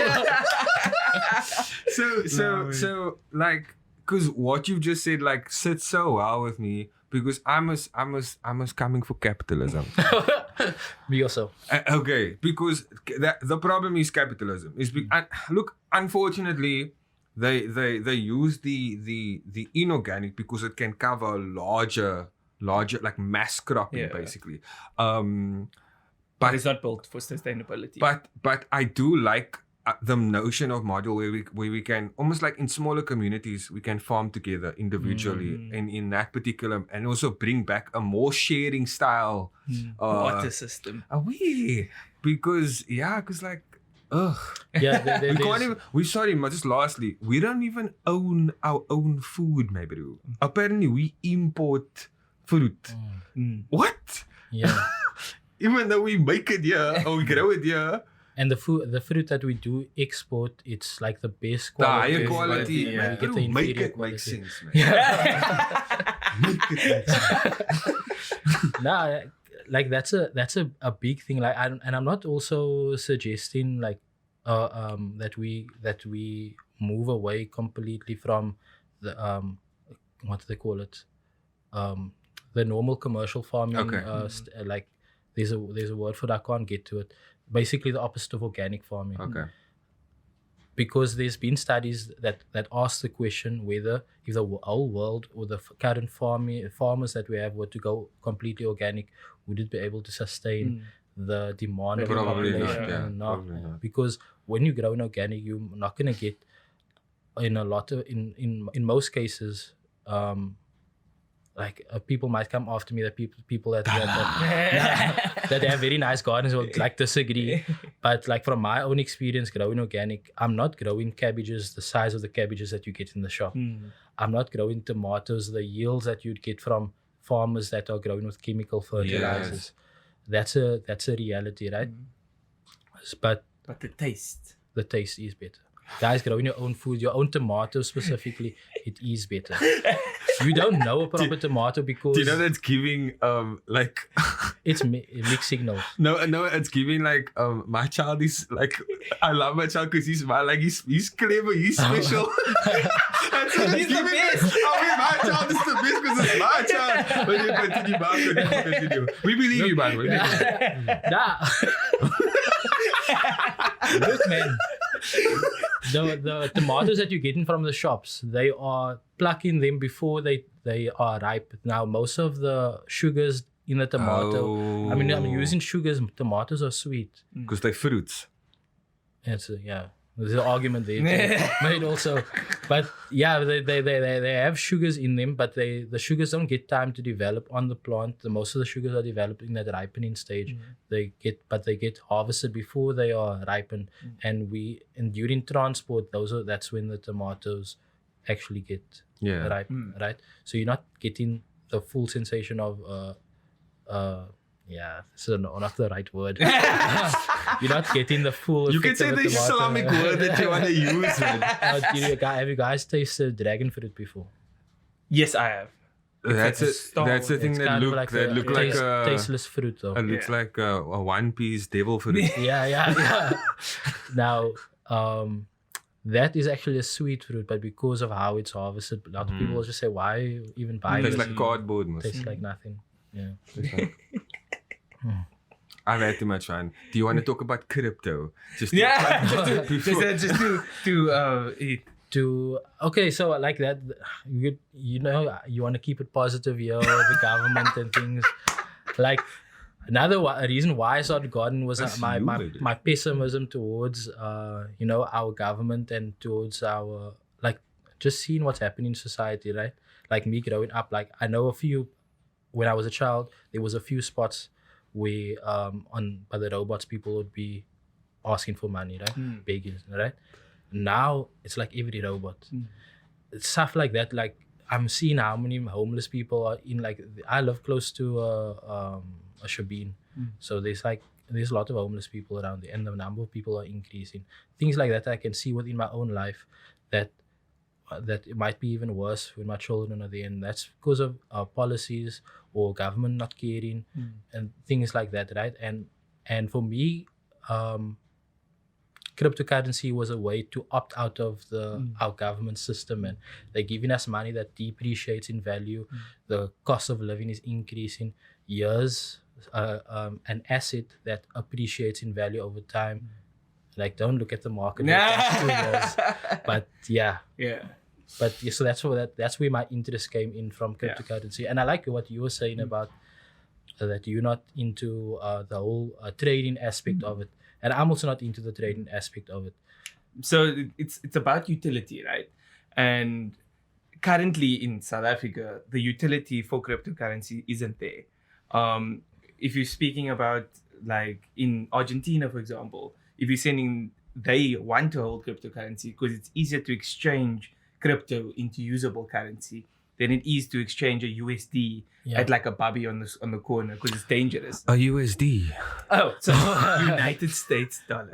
So like, because what you've just said like sits so well with me, because I was coming for capitalism. Me also. Okay, because the problem is capitalism. Look, unfortunately, they use the inorganic because it can cover larger like mass cropping basically. But it's not built for sustainability. But I do like the notion of model where we can almost like in smaller communities we can farm together individually and in that particular, and also bring back a more sharing style water system. Because like Yeah, We can't even. Just lastly, we don't even own our own food, my bro. Apparently, we import fruit. What? Yeah. Even though we make it here or we grow it here, And the fruit that we do export, it's like the best the quality. higher quality. Yeah. We get the Make inferior it make quality. sense, man. Yeah. Make it make sense. Nah, like that's a big thing. Like, I'm not also suggesting like that we move away completely from the what do they call it, the normal commercial farming. Okay. Like there's a word for that. I can't get to it. Basically, the opposite of organic farming. Okay. Because there's been studies that ask the question whether if the whole world or the current farmers that we have were to go completely organic, would it be able to sustain the demand of the Probably population? not. Yeah. or not? Probably not. Because when you grow in organic, you're not gonna get in most cases. Like people might come after me that people that have very nice gardens will like disagree, but like from my own experience growing organic, I'm not growing cabbages the size of the cabbages that you get in the shop. I'm not growing tomatoes the yields that you'd get from farmers that are growing with chemical fertilizers. That's a reality, right? But the taste is better. Guys, growing your own food, your own tomatoes specifically, it is better. You don't know a proper tomato because Do you know that's giving like it's mixed signals. no, it's giving like my child is like, I love my child because he's clever, he's special. That's what He's the best. I mean, my child is the best because it's my child. But you continue. We believe you, by the way. Nah. Look, man. The tomatoes that you're getting from the shops, they are plucking them before they are ripe. Now, most of the sugars in the tomato, I'm using sugars. Tomatoes are sweet. Because they're fruits. Yeah. There's an argument there made also, but yeah, they have sugars in them, but the sugars don't get time to develop on the plant. Most of the sugars are developed in that ripening stage. They get harvested before they are ripened, and during transport, that's when the tomatoes actually get ripe, right? So you're not getting the full sensation of this is not the right word. You're not getting the full. You can say the Islamic word that you want to use, man. Have you guys tasted dragon fruit before? Yes, I have. That's the thing It's that kind of look like a tasteless fruit though. It looks like a One Piece devil fruit. Yeah. Now, that is actually a sweet fruit, but because of how it's harvested, a lot of people will just say, "Why even buy It this?" tastes like cardboard. Tastes like nothing. Yeah. I've had too much fun. Do you want to talk about crypto? Just Okay, so like that, you want to keep it positive here, the government and things. Like a reason why I started gardening was my pessimism towards our government and towards our just seeing what's happening in society, right? Like me growing up, like I know when I was a child, there was a few spots where by the robots people would be asking for money, right? Begging, right? Now it's like every robot. It's stuff like that. Like I'm seeing how many homeless people are in. Like I live close to a Shabin, so there's a lot of homeless people around there, and the number of people are increasing. Things like that I can see within my own life that it might be even worse when my children are there, and that's because of our policies or government not caring and things like that, right? And for me, cryptocurrency was a way to opt out of our government system, and they're giving us money that depreciates in value. The cost of living is increasing. Years, an asset that appreciates in value over time. Like, don't look at the market. But yeah. But yeah, so that's where my interest came in from cryptocurrency, and I like what you were saying about that you're not into the whole trading aspect of it, and I'm also not into the trading aspect of it. So it's about utility, right? And currently in South Africa, the utility for cryptocurrency isn't there. If you're speaking about like in Argentina, for example, if you're sending they want to hold cryptocurrency because it's easier to exchange crypto into usable currency than it is to exchange a USD at like a bubby on the corner because it's dangerous. A USD. Oh, so United States dollar.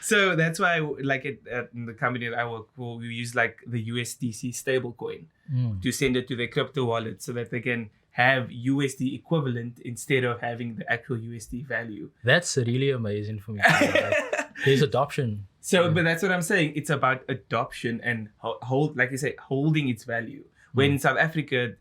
So that's why, like at the company that I work for, we use like the USDC stablecoin to send it to their crypto wallet so that they can have USD equivalent instead of having the actual USD value. That's really amazing for me. There's adoption. So, but that's what I'm saying. It's about adoption and like you say, holding its value. When in South Africa,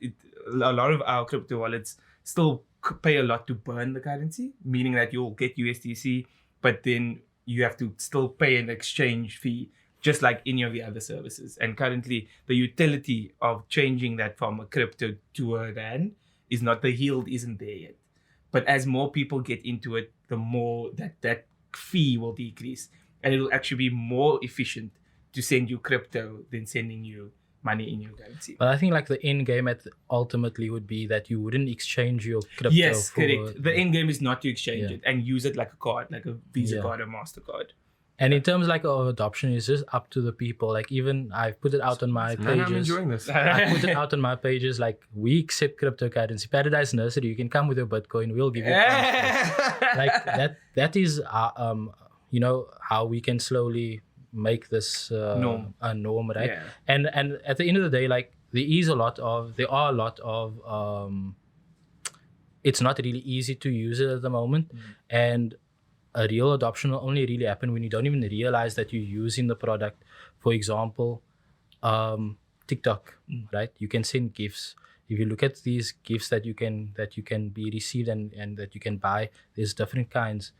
a lot of our crypto wallets still pay a lot to burn the currency, meaning that you'll get USDC, but then you have to still pay an exchange fee, just like any of the other services. And currently, the utility of changing that from a crypto to a rand is not, the yield isn't there yet. But as more people get into it, the more that fee will decrease. And it will actually be more efficient to send you crypto than sending you money in your currency. But I think like the end game ultimately would be that you wouldn't exchange your crypto. Yes, correct. The end game is not to exchange it and use it like a card, like a Visa card or MasterCard. And in terms like of adoption, it's just up to the people. Like even I've put it out on my pages. I'm enjoying this. I put it out on my pages like, we accept cryptocurrency. Paradise Nursery, you can come with your Bitcoin. We'll give you like that is you know, how we can slowly make this a norm, right? Yeah. And at the end of the day, like there are a lot of it's not really easy to use it at the moment, and a real adoption will only really happen when you don't even realize that you're using the product. For example, TikTok, right? You can send gifts. If you look at these gifts that you can be received and that you can buy, there's different kinds,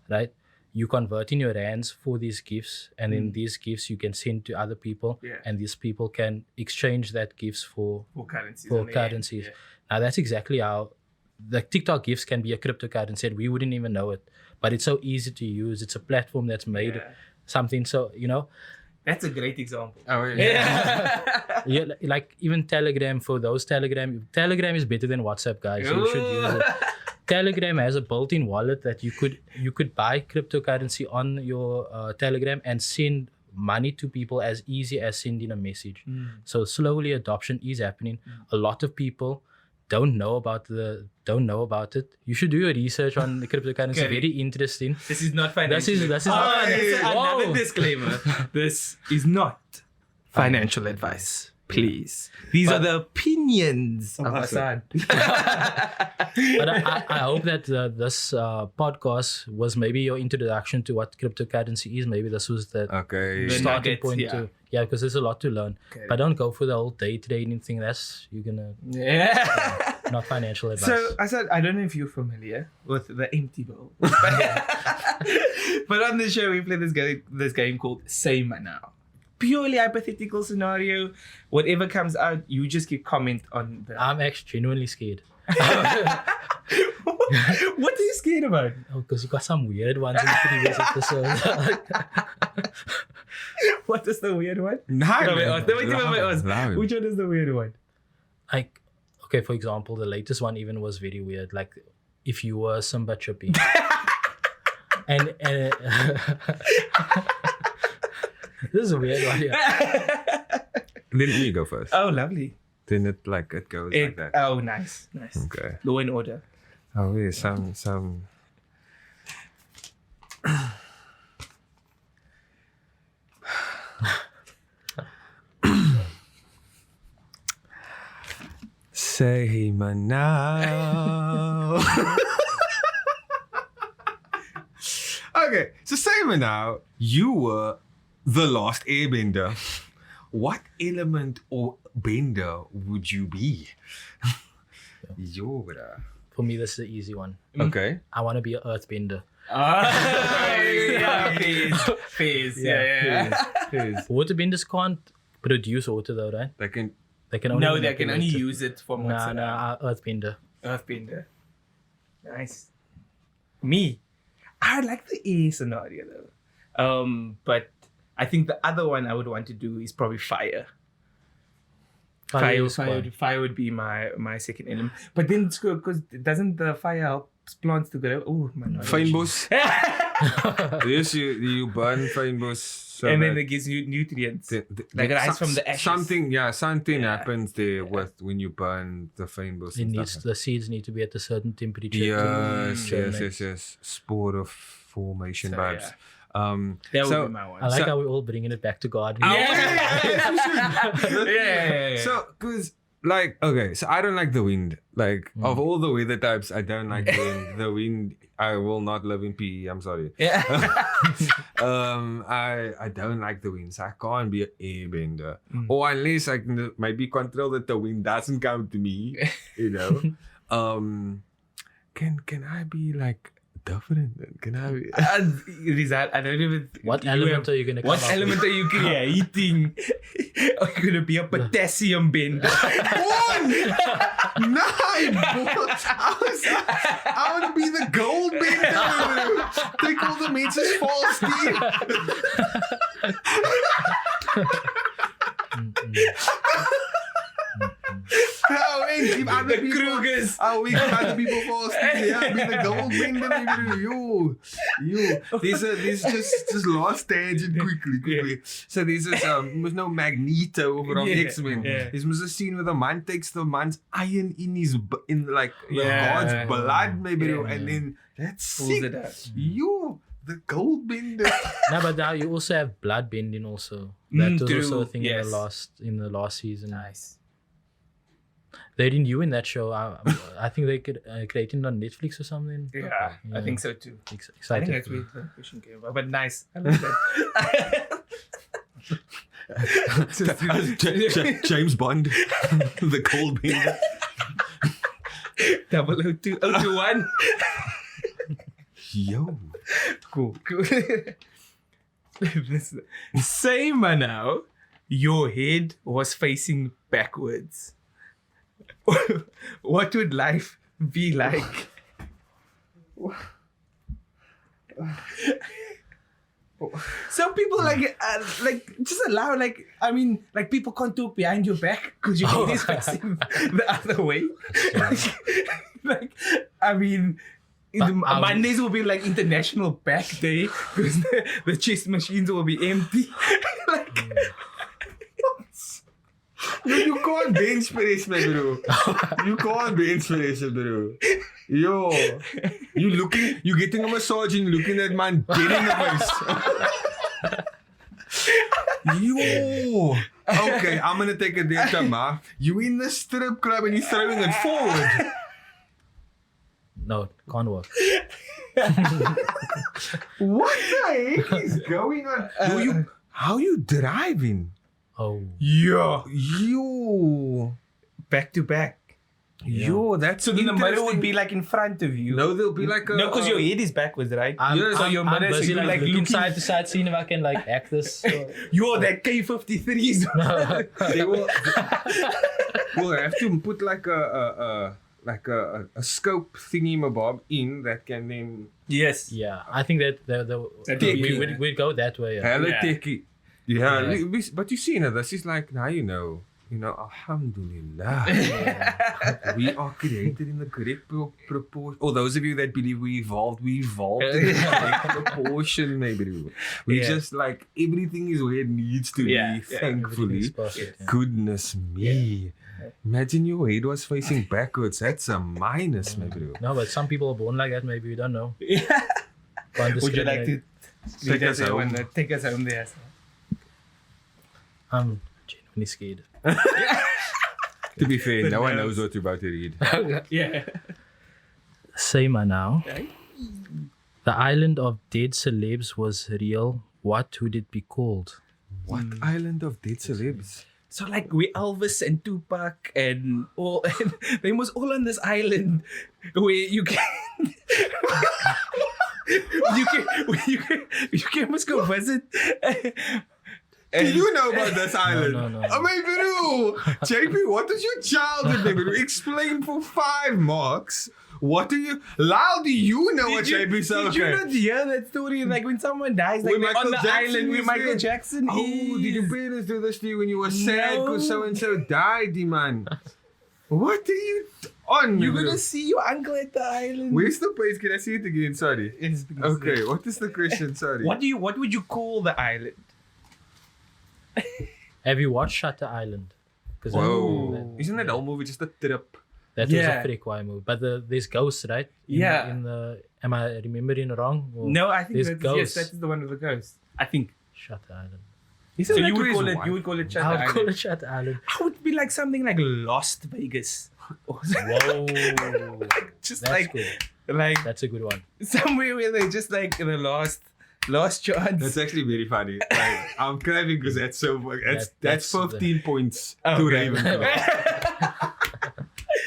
right? You convert in your rands for these gifts, and then these gifts you can send to other people, and these people can exchange that gifts for currencies. Now that's exactly how the TikTok gifts can be a cryptocurrency, and we wouldn't even know it. But it's so easy to use. It's a platform that's made something. So, you know, that's a great example. Oh yeah. Yeah, like even Telegram, for those Telegram is better than WhatsApp, guys. You should use it. Telegram has a built-in wallet that you could buy cryptocurrency on your Telegram and send money to people as easy as sending a message. So slowly adoption is happening. A lot of people don't know about it. You should do your research on the cryptocurrency. Very interesting. This is not financial. This is not another disclaimer. This is not financial advice. Please. These are the opinions of Assad. But I hope that this podcast was maybe your introduction to what cryptocurrency is. Maybe this was the starting point to because there's a lot to learn. Okay. But don't go for the whole day trading thing. You're gonna not financial advice. So Assad, I don't know if you're familiar with the empty bowl. But on the show we play this game called Say Now. Purely hypothetical scenario. Whatever comes out, you just give comment on the... I'm actually genuinely scared. What are you scared about? Oh, because you got some weird ones in the previous episode. What is the weird one? Loud. Which one is the weird one? Like, okay, for example, the latest one even was very weird. Like, if you were Simba Chippy. and this is a weird one, Then you go first. Oh, lovely. Then it goes like that. Oh, nice. Okay. Law and order. Oh, yeah, some. Say now. Okay, so say now, you were the last airbender. What element or bender would you be? For me, this is an easy one. Okay. I want to be an earthbender. Phase. Waterbenders can't produce water though, right? They can only they can only use it for earthbender. Earthbender. Nice. Me, I like the A scenario though. But I think the other one I would want to do is probably fire. Fire would be my second element. But then it's good because doesn't the fire help plants to grow? Oh my god. Fynbos. Yes, you burn rainbows. So and then it gives you nutrients. Like rice from the ashes. Something happens there with when you burn the rainbows. The seeds need to be at a certain temperature. Yes. Spore formation vibes. That would be my one. I like how we're all bringing it back to God. Yeah. So, because, like, okay, so I don't like the wind. Like, of all the weather types, I don't like the wind. The wind, I will not live in PE. I'm sorry. Yeah. I don't like the wind, so I can't be an airbender. Or unless I can maybe control that the wind doesn't come to me, you know. Can I be like different? Can I be? Rizal, I don't even. What element are you gonna? What element are you creating? Are you gonna be a potassium bender? No, I want to be the gold bender. Take all the meats as false teeth. Give other people, Krugers. we give other people false teeth. Yeah, be the gold bender. You. This is just last tangent quickly. Yeah. So this is was no Magneto over on X-Men. Yeah. This was a scene where the man takes the man's iron in his the God's blood, maybe, and then that's Pulls sick. it out. You, the gold bender. No, but now you also have blood bending also. That was True. also a thing Yes. in the last season. Nice. They didn't do in that show. I think they could create it on Netflix or something. Yeah, I think so too. I Excited. think that's where the question came from. But nice. I like that. James Bond, the gold bender. 002, 021. Yo. Cool. Say, Manao, your head was facing backwards. What would life be like? Some people like just allow people can't talk behind your back because your head is facing the other way. Mondays will be like International Back Day because the chest machines will be empty. You can't bench press, my bro. You can't bench press, bro. Yo, you getting a massage and looking at man dead in the face. Yo. Okay, I'm gonna take a data, ma. You in the strip club and he's throwing it forward. No, can't work. What the heck is going on? How you driving? Oh. Yeah. Yo. Back to back. Yeah. Yo, that's So then the mirror would be like in front of you. No, there'll be like a... No, because your head is backwards, right? I'm your mirror is busy like looking looking side to side, seeing if I can like act this. You're that K53s. We'll have to put like a scope thingy-mabob in that can then... Yes. Yeah, I think that we'd go that way. Yeah. Hella Yeah. techie. Yeah. But you see, this is like, now you know, alhamdulillah. We are created in the correct proportion. Or those of you that believe we evolved in the correct proportion, maybe. We just like, everything is where it needs to be, thankfully. Perfect, yeah. Goodness me. Imagine your head was facing backwards. That's a minus, my bro. No, but some people are born like that. Maybe we don't know. Would you like to Take us home. Take us home there? I'm genuinely scared. To be fair, no one nerves. knows what you're about to read. Yeah. Say now. The island of dead celebs was real. What would it be called? What island of dead celebs? So like we Elvis and Tupac and all, and they was all on this island where you can you can just go visit. Do you know about this island? No. Oh, my bro. JP, what is your childhood, my bro? Explain for 5 marks. What do you... Lyle, do you know what JP said? Did you not hear that story? Like when someone dies, like When they're on Michael the Jackson island where is Michael there. Jackson Oh, is. did your parents do this to you when you were sad No. because so-and-so died, man? What do you... on. You're bro. gonna see your uncle at the island. Where's the place? Can I see it again? Sorry. It's Okay, what is the question? Sorry. What would you call the island? Have you watched Shutter Island? Whoa. Isn't that whole movie just a trip? That was a pretty quiet movie. But there's ghosts, right? Am I remembering wrong? Or No, I think there's yes, ghosts. that is the one with the ghost. I think. Shutter Island. So you would call it Shutter I would Island. call it Shutter Island. I would be like something like Lost Vegas. Whoa. Just That's like good. like That's a good one. somewhere where they just like the last chance. That's actually very funny. Like, I'm clapping because that's so. That's 15 points to Okay. Ravenclaw.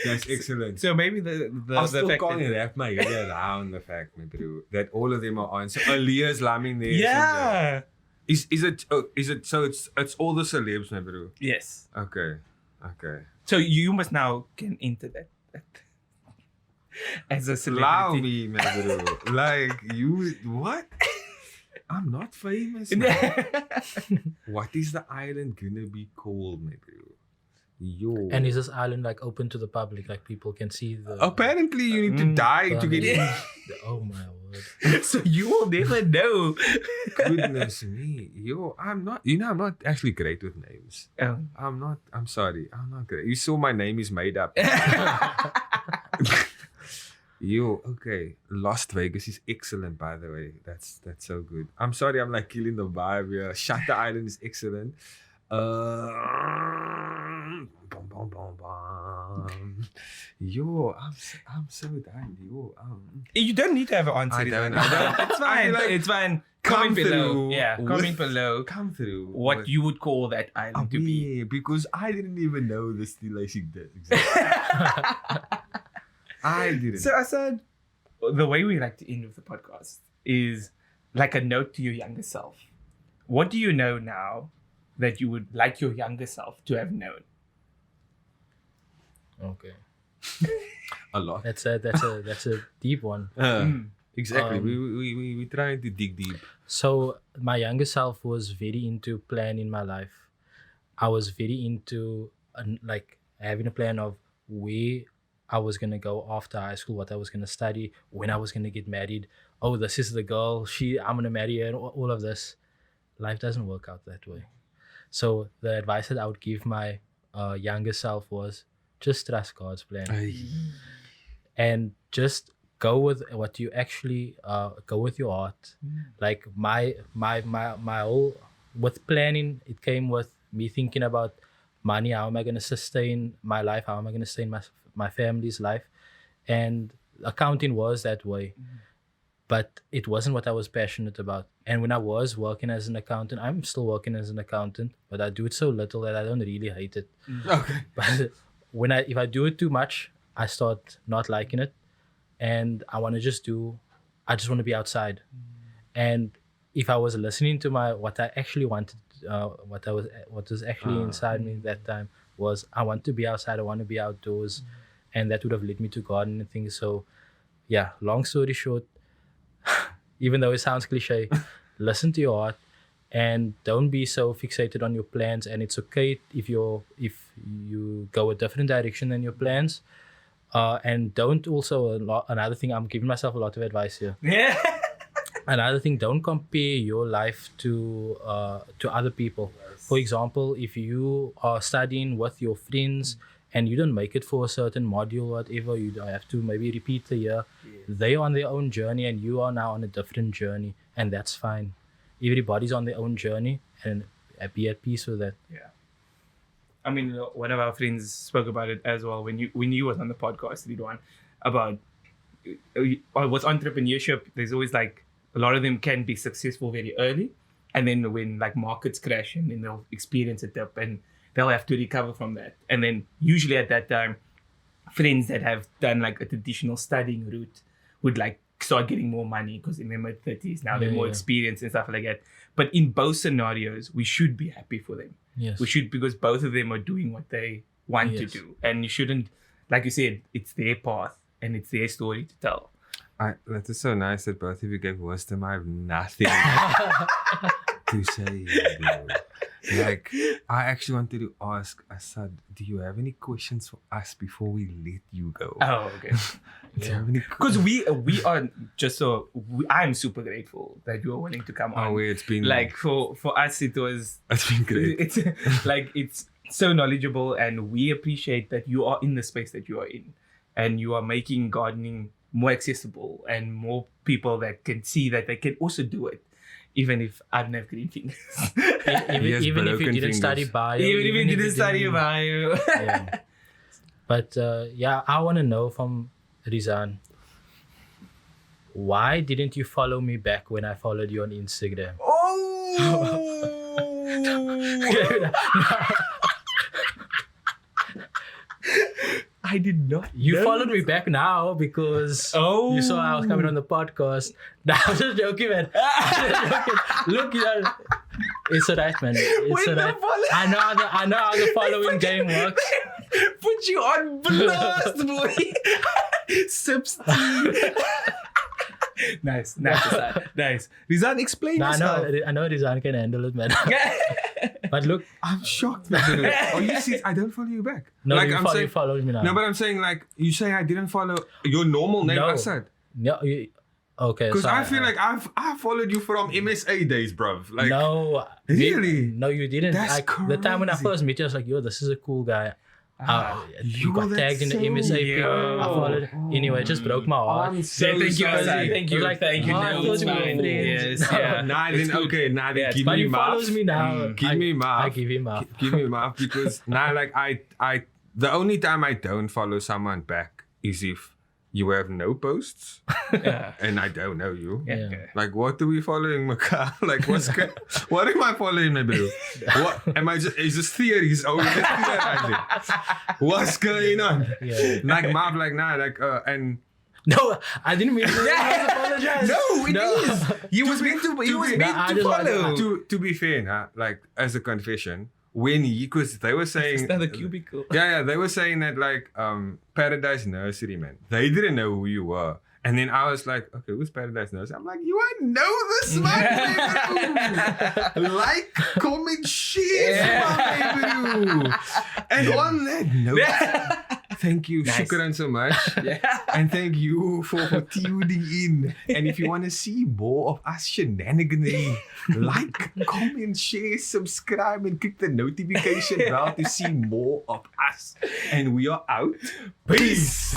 That's excellent. So maybe the I still fact can't that, wrap my head around the fact, my bro, that all of them are on. So Aaliyah's lamming there. yeah. Is it? Is it? So it's all the celebs, my bro. Yes. Okay. So you must now get into that. As a Allow celebrity. me, my bro. Like you, what? I'm not famous. Man. What is the island gonna be called, my bro? Yo. And is this island like open to the public? Like people can see the. Apparently, you need to die to get in. Oh my word. So you will never know. Goodness me. Yo, I'm not, I'm not actually great with names. Oh. I'm sorry. I'm not great. You saw my name is made up. Yo, okay. Lost Vegas is excellent, by the way. That's so good. I'm sorry, I'm like killing the vibe here. Shutter Island is excellent. Bum, bum, bum. Yo, I'm so done. Yo, You don't need to have an answer. I don't. It's fine. I feel like It's fine. come Comment below. through Yeah, comment below come through. what you would call that island to be. Yeah, because I didn't even know the stilation did existed. I didn't. So Assad, the way we like to end with the podcast is like a note to your younger self. What do you know now that you would like your younger self to have known? Okay. a lot. That's a deep one. Exactly. We trying to dig deep. So my younger self was very into planning my life. I was very into like having a plan of where I was gonna go after high school, what I was gonna study, when I was gonna get married. Oh, this is the girl. I'm gonna marry her, and all of this. Life doesn't work out that way. So the advice that I would give my younger self was just trust God's plan and just go with what you actually go with your heart. Like my whole with planning, it came with me thinking about money. How am I going to sustain my life? How am I going to sustain my family's life? And accounting was that way, but it wasn't what I was passionate about. And when I was working as an accountant, I'm still working as an accountant, but I do it so little that I don't really hate it. Okay. But if I do it too much, I start not liking it, and I want to just want to be outside. And if I was listening to what I actually wanted, what was actually inside me that time was I want to be outside, I want to be outdoors, and that would have led me to gardening and things. So yeah, long story short, even though it sounds cliche, listen to your heart and don't be so fixated on your plans. And it's okay if you go a different direction than your plans. And don't another thing, I'm giving myself a lot of advice here. Yeah. Another thing, don't compare your life to other people. For example, if you are studying with your friends and you don't make it for a certain module, whatever, you have to maybe repeat the year. They're on their own journey and you are now on a different journey, and that's fine. Everybody's on their own journey, and be at peace with that. Yeah. I mean, one of our friends spoke about it as well when you was on the podcast, Ridwan, about with entrepreneurship. There's always like a lot of them can be successful very early, and then when like markets crash, and then they'll experience a dip, and they'll have to recover from that. And then usually at that time, friends that have done like a traditional studying route would like start getting more money because in their mid-30s now they're more experienced and stuff like that. But in both scenarios, we should be happy for them. Yes. We should, because both of them are doing what they want to do. And you shouldn't, like you said, it's their path and it's their story to tell. That is so nice that both of you gave wisdom. I have nothing to say. Bro. Like, I actually wanted to ask Assad, do you have any questions for us before we let you go? Oh, okay. Do you have any Because we are just I'm super grateful that you are willing to come on. Oh, it's been like for us, it's been great. It's like it's so knowledgeable, and we appreciate that you are in the space that you are in, and you are making gardening more accessible and more people that can see that they can also do it. Even if I don't have green fingers. even if you didn't study bio. Even if you didn't study bio. Yeah. But I want to know from Rizan, why didn't you follow me back when I followed you on Instagram? Oh! I did not. You followed me back now because you saw I was coming on the podcast. Nah, I'm just joking, man. Look, it's alright, man. It's alright. I know how the following game works. Put you on blast, boy. Substitute. Nice. Rizan, explain yourself. I know Rizan can handle it, man. But look, I'm shocked. Oh, you see, I don't follow you back. No, like, you followed me now. No, but I'm saying, like, you say I didn't follow your normal name, Assad. No, okay. Because I feel like I followed you from MSA days, bruv. Like, no, really? No, you didn't. That's like, crazy. the time when I first met you, I was like, yo, this is a cool guy. You got that's tagged in the so MSA. I followed. Anyway, it just broke my heart. I'm so Thank you, sorry. Assad. Thank you. Like, Thank you. oh, No, I it's thought we were fine. friends. Yes, yeah. Nah, then give But me he follows mouth. me now. Give me mouth. I give him mouth. Give me mouth because now, like, I the only time I don't follow someone back is if you have no posts and I don't know you. Yeah. Okay. Like, what are we following, Maka? Like, what am I following, my bro? What am I just? Is this theories? Oh, it's theorizing. What's going on? Yeah. Like, Mav, like, nah, like, and. No, I didn't mean to apologize. No, it is. You was meant to follow. To be fair, nah, like, as a confession, when because they were saying It's not a cubicle. Yeah, they were saying that, like, Paradise Nursery, man. They didn't know who you were. And then I was like, okay, who's Paradise Nursery? I'm like, you I know this, my baby. Like, comment, share, my baby. And on that note, thank you, shukran so much. And thank you for tuning in. And if you want to see more of us shenaniganery, like, comment, share, subscribe, and click the notification bell to see more of us. And we are out. Peace.